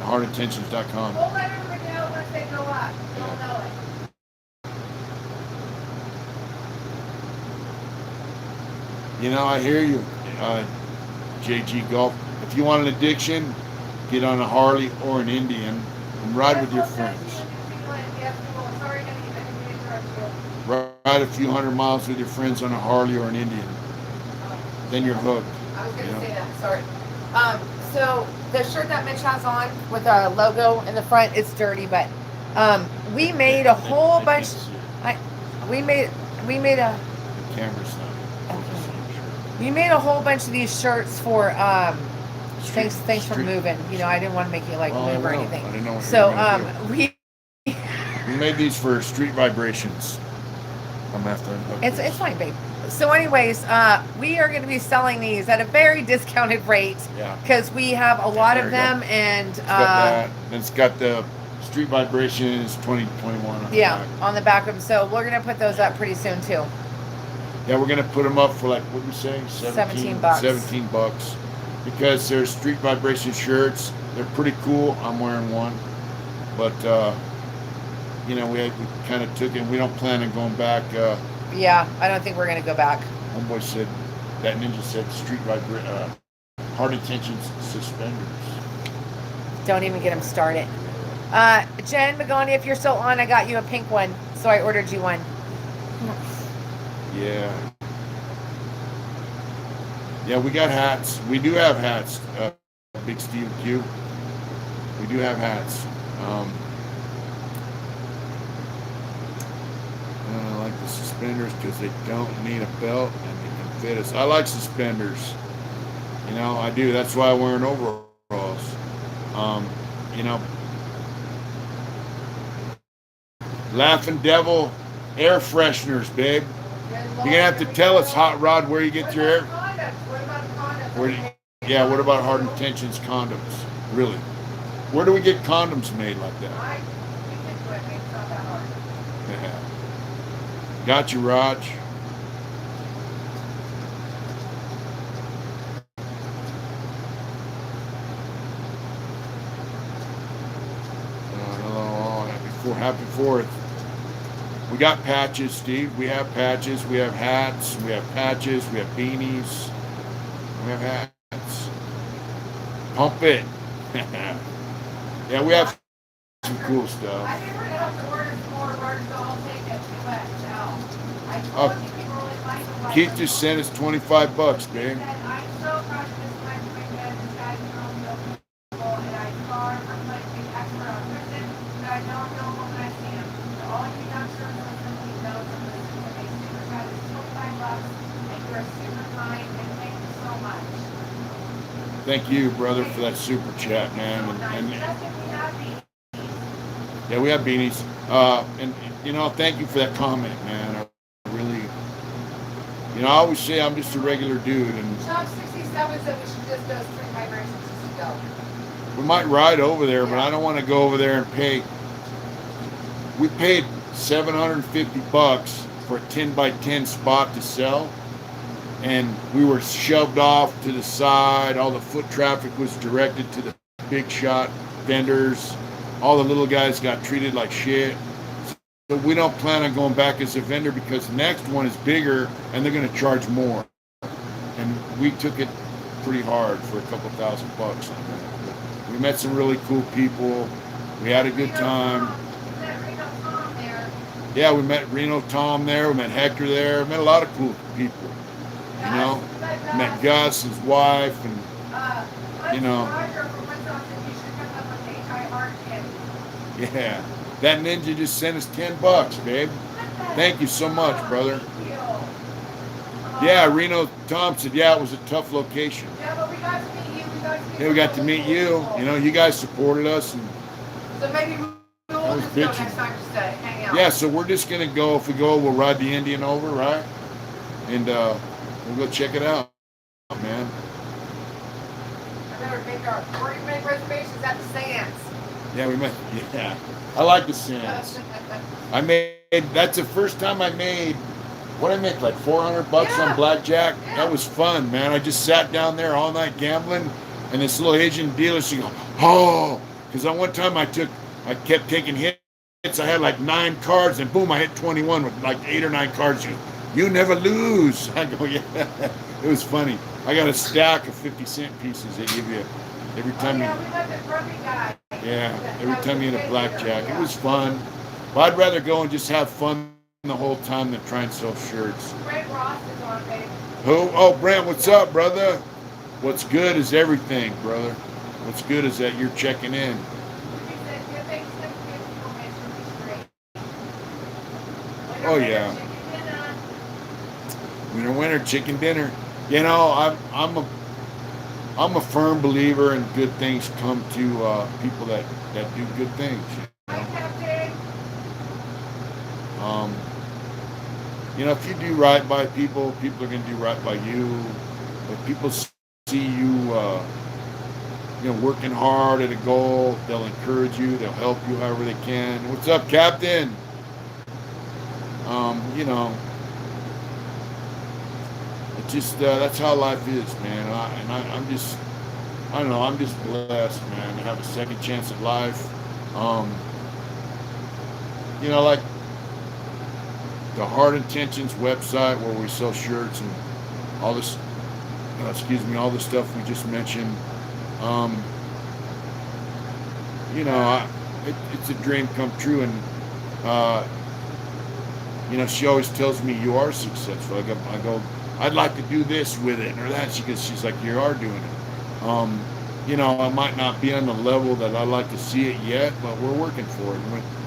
Hardintentions.com.
We'll let everybody know once they go up. You'll know it.
I hear you, JG Golf. If you want an addiction, get on a Harley or an Indian and ride with your friends. Ride a few hundred miles with your friends on a Harley or an Indian. Then you're hooked.
I was going to say that. Sorry. So the shirt that Mitch has on with a logo in the front, it's dirty, but we made a whole bunch. We made a.
The camera's not.
We made a whole bunch of these shirts for thanks for moving. I didn't want to make you move or anything.
I didn't know what
so
we made these for Street Vibrations. I'm after.
It's fine, babe. So, anyways, we are going to be selling these at a very discounted rate.
Yeah.
Because we have a lot of them, and
it's got that. And it's got the Street Vibrations 2021.
On the back of them. So we're going to put those up pretty soon too.
Yeah, we're going to put them up for what we say?
$17.
$17. Because they're Street Vibration shirts. They're pretty cool. I'm wearing one. But, we kind of took it. We don't plan on going back.
Yeah, I don't think we're going to go back.
Homeboy said, that ninja said Street Hard Intentions suspenders.
Don't even get them started. Jen Magoni, if you're still on, I got you a pink one. So I ordered you one.
Yeah. Yeah, we got hats. We do have hats. Big Steve Q. We do have hats. I like the suspenders because they don't need a belt and they can fit us. I like suspenders. I do. That's why I'm wearing overalls. Laughing Devil air fresheners, babe. You're gonna have to tell us, Hot Rod, where you get your air.
What about condoms?
What about Hard Intentions condoms? Really? Where do we get condoms made like that?
We can do it. It's not that hard.
Yeah. Got you, Raj. Happy 4th. We got patches, Steve. We have patches. We have hats. We have patches. We have beanies. We have hats. Pump it. Yeah, we have some cool stuff.
I think we're going to have to order some more merch, so I'll take it too much now. I told you people really like the
Keith just sent us $25, babe.
I'm so proud of this time to bring in this guy's real people, and I saw him, I'm like the expert on Kristen, but I don't know when I see him. So all you youngsters listen, please know some of this is a super guy. This is $25, and you're super kind, and thank you so much.
Thank you, brother, for that super chat, man. And yeah, we have beanies. Thank you for that comment, man. I really, I always say I'm just a regular dude, and
Chop 67 said we should just do Street Vibrations just to go.
we might ride over there, but I don't want to go over there and pay We paid $750 for a 10 by 10 spot to sell, and we were shoved off to the side. All the foot traffic was directed to the big shot vendors. All the little guys got treated like shit. So we don't plan on going back as a vendor because the next one is bigger and they're going to charge more. And we took it pretty hard for a couple $1,000 on that. We met some really cool people. We had a good time. Yeah, we met Reno Tom there. We met Hector there. We met a lot of cool people. You know, met Gus, his wife, and you know. Yeah, that ninja just sent us $10, babe. Thank you so much, brother. Yeah, Reno Thompson. Yeah, it was a tough location.
Yeah, but we got to meet you.
Yeah, we got to meet you. You know, you guys supported us, and
so maybe we'll just go next time to stay, hang out.
yeah. So we're just gonna go. If we go, we'll ride the Indian over, right? And we'll go check it out, man.
I better we're gonna make reservations at the Sands.
Yeah, we met. Yeah, I like the Sands. I made. That's the first time I made. What I make, like $400 on blackjack. Yeah. That was fun, man. I just sat down there all night gambling, and this little Asian dealer, she go, oh, because on one time I kept taking hits. I had like 9 cards, and boom, I hit 21 with like 8 or 9 cards. You never lose. I go, yeah. It was funny. I got a stack of 50-cent pieces they give you every time
we met the grumpy guy.
Yeah, every time you hit a blackjack. It was fun. But I'd rather go and just have fun the whole time than try and sell shirts.
Brent Ross is on, babe.
Who? Oh, Brent, what's up, brother? What's good is everything, brother. What's good is that you're checking in. Oh yeah. Winter chicken dinner. You know, I'm a firm believer in good things come to people that do good things. You know, if you do right by people, people are going to do right by you. If people see you, you know, working hard at a goal, they'll encourage you. They'll help you however they can. What's up, Captain? You know, it just that's how life is, man. I'm just blessed, man, to have a second chance at life. You know, like the Heart Intentions website where we sell shirts and all this, all the stuff we just mentioned. You know, it's a dream come true, and you know, she always tells me you are successful. I go, I'd like to do this with it or that. She's like, you are doing it. You know, I might not be on the level that I'd like to see it yet, but we're working for it.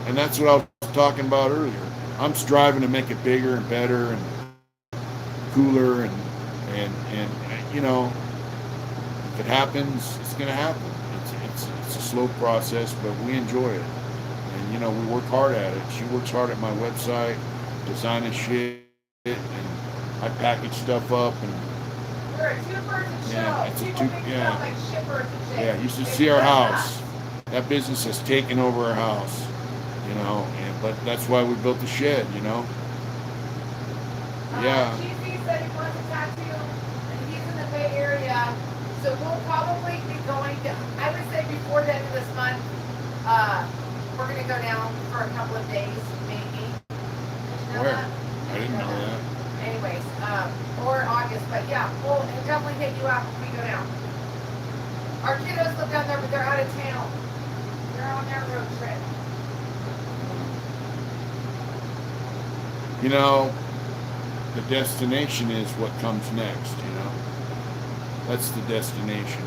And that's what I was talking about earlier. I'm striving to make it bigger and better and cooler and you know, if it happens, it's gonna happen. It's a slow process, but we enjoy it. And you know, we work hard at it. She works hard at my website, designing shit, and I package stuff up and
we're a two-person show.
Yeah, it's
People make it sound like shippers and shit.
Yeah, you should see our house. That business has taken over our house, you know, but that's why we built the shed, you know. Yeah.
GC said he wants a tattoo, and he's in the Bay Area, so we'll probably be going to, I would say before the end of this month, we're going to go down for a couple of days, maybe.
Where? I didn't know that.
Anyways, or August, but yeah, we'll definitely hit you up if we go down. Our kiddos live down there, but they're out of town. They're on their road trip.
You know, the destination is what comes next, you know. That's the destination.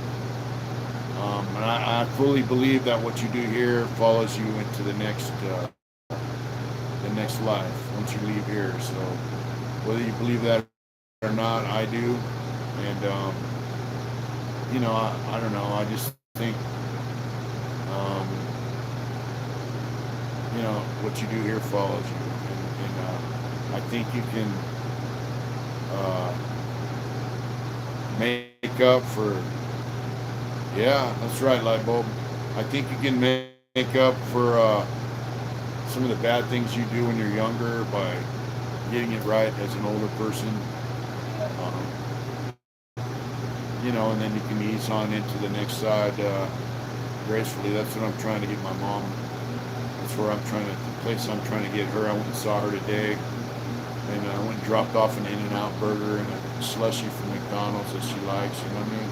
And I fully believe that what you do here follows you into the next life once you leave here. So whether you believe that or not, I do. And you know, I don't know. I just think you know, what you do here follows you. And I think you can make up for, yeah, that's right, Lightbulb. I think you can make up for some of the bad things you do when you're younger by getting it right as an older person. You know, and then you can ease on into the next side gracefully. That's what I'm trying to get my mom. That's where I'm trying to, the place I'm trying to get her. I went and saw her today, and I went and dropped off an In-N-Out burger and a slushie from McDonald's that she likes. You know what I mean?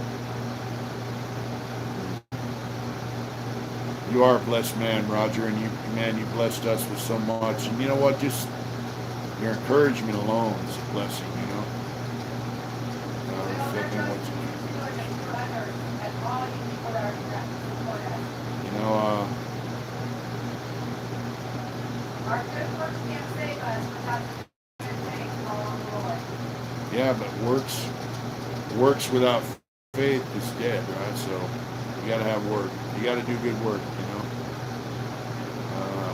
You are a blessed man, Roger, and you, man, you blessed us with so much. And you know what? Just your encouragement alone is a blessing, you know. Flipping what you, you know,
our good works can't save us without the good things along the way.
yeah, but works without faith is dead, right? So you got to have work. You got to do good work, you know.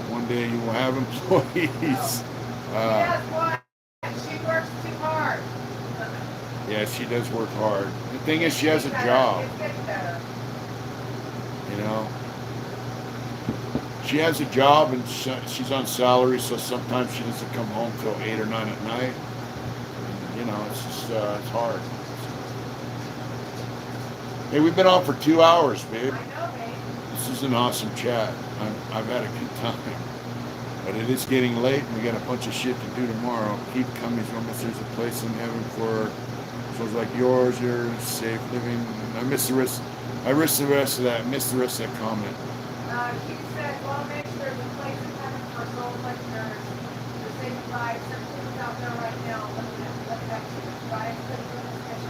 One day you will have employees.
Yes, why? She works too hard.
Yeah, she does work hard. The thing is, she has a
It's
job,
getting better.
you know. She has a job and she's on salary, so sometimes she doesn't come home till 8 or 9 at night. And, you know, it's just, it's hard. Hey, we've been on for 2 hours, babe.
I know, babe.
This is an awesome chat. I've had a good time. But it is getting late, and we got a bunch of shit to do tomorrow. Keep coming, almost there's a place in heaven for souls like yours. You're safe living. I missed the rest. I missed the rest of that. I missed the rest of that comment.
She said, well, make sure there's a place in heaven for souls like yours. The same lives. There's things out there right now. Look at you. God is good for this mission.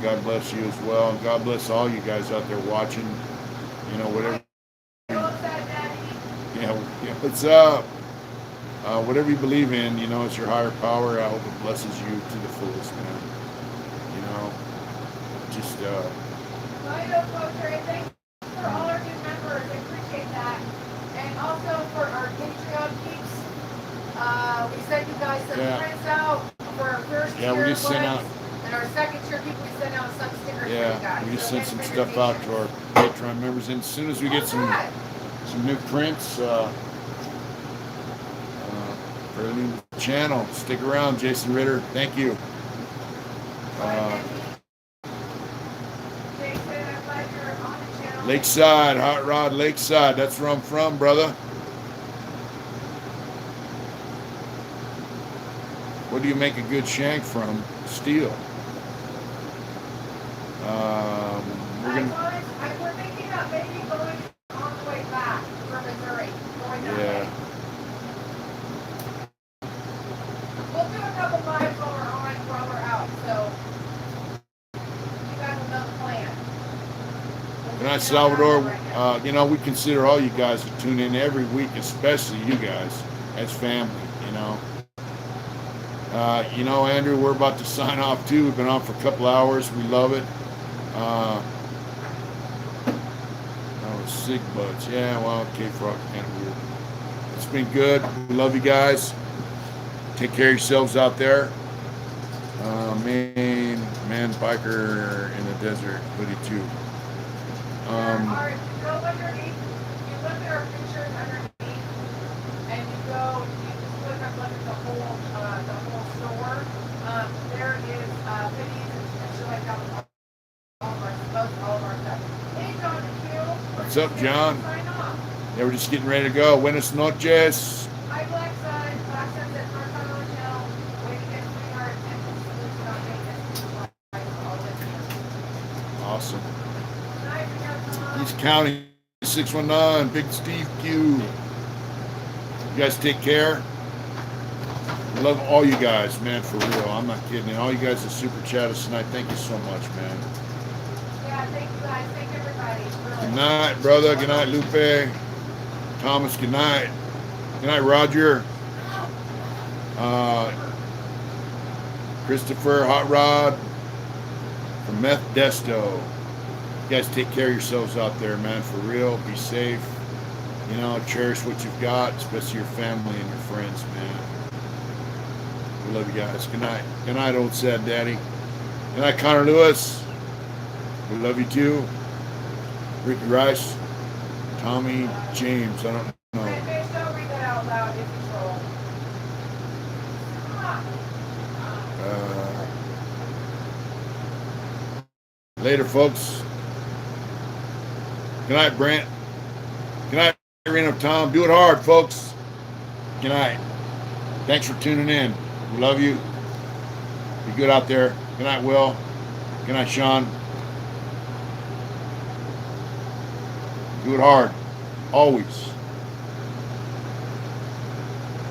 God bless you as well, and God bless all you guys out there watching. You know, whatever.
What's that, Daddy?
Yeah, what's up? Whatever you believe in, you know, it's your higher power. I hope it blesses you to the fullest, man. You know, just,
Well, you know, folks, thank you for all our new members. I appreciate that. And also for our Patreon peeps. We sent you guys some prints out for our first
yeah,
tier
we just sent out,
ones. And our second tier people, we sent out some stickers for you guys.
yeah, we just
So
sent some
thanks for
stuff
your
out to our Patreon members, and as soon as we get
What's
some
that?
new prints for the new channel, stick around, Jason Ritter. Thank you.
Jason, I'm glad you're on the channel.
Lakeside, Hot Rod Lakeside. That's where I'm from, brother. What do you make a good shank from? Steel.
We're thinking about maybe going on the way back from Missouri. Going that way. We'll do a couple lives while we're out, so you guys will know the plan.
Good night, Salvador. You know, we consider all you guys to tune in every week, especially you guys as family, you know. You know, Andrew, we're about to sign off too. We've been on for a couple hours. We love it. Sig buds. Yeah, well, K-Frog kind of weird. It's been good. We love you guys. Take care of yourselves out there. Man biker in the desert, hoodie too.
If you go underneath, you look at our pictures underneath, and you just look at the whole store. There is hoodies and shit like that with all of our stuff. Hey, John and Q.
What's up, John?
Sign off.
Yeah, we're just getting ready to go. Buenas noches.
Hi, Black Sun. Black Sun's at Cartel Hotel. Waiting to get our attention solution on maintenance.
Awesome.
Good night, Tom.
He's counting 619. Big Steve Q. You guys take care. I love all you guys, man, for real. I'm not kidding. And all you guys that super chat us tonight, thank you so much, man.
Yeah, thank you guys. Thank everybody. Really.
Good night, brother. Good night, Lupe. Thomas, good night. Good night, Roger. Christopher, Hot Rod, from Meth Desto. You guys take care of yourselves out there, man, for real. Be safe. You know, cherish what you've got, especially your family and your friends, man. We love you guys. Good night. Good night, old sad daddy. Good night, Connor Lewis. We love you too. Ricky Rice. Tommy James. I don't know Later, folks. Good night, Brent. Good night, Reno Tom. Do it hard, folks. Good night. Thanks for tuning in. We love you. Be good out there. Good night, Will. Good night, Sean. Do it hard. Always.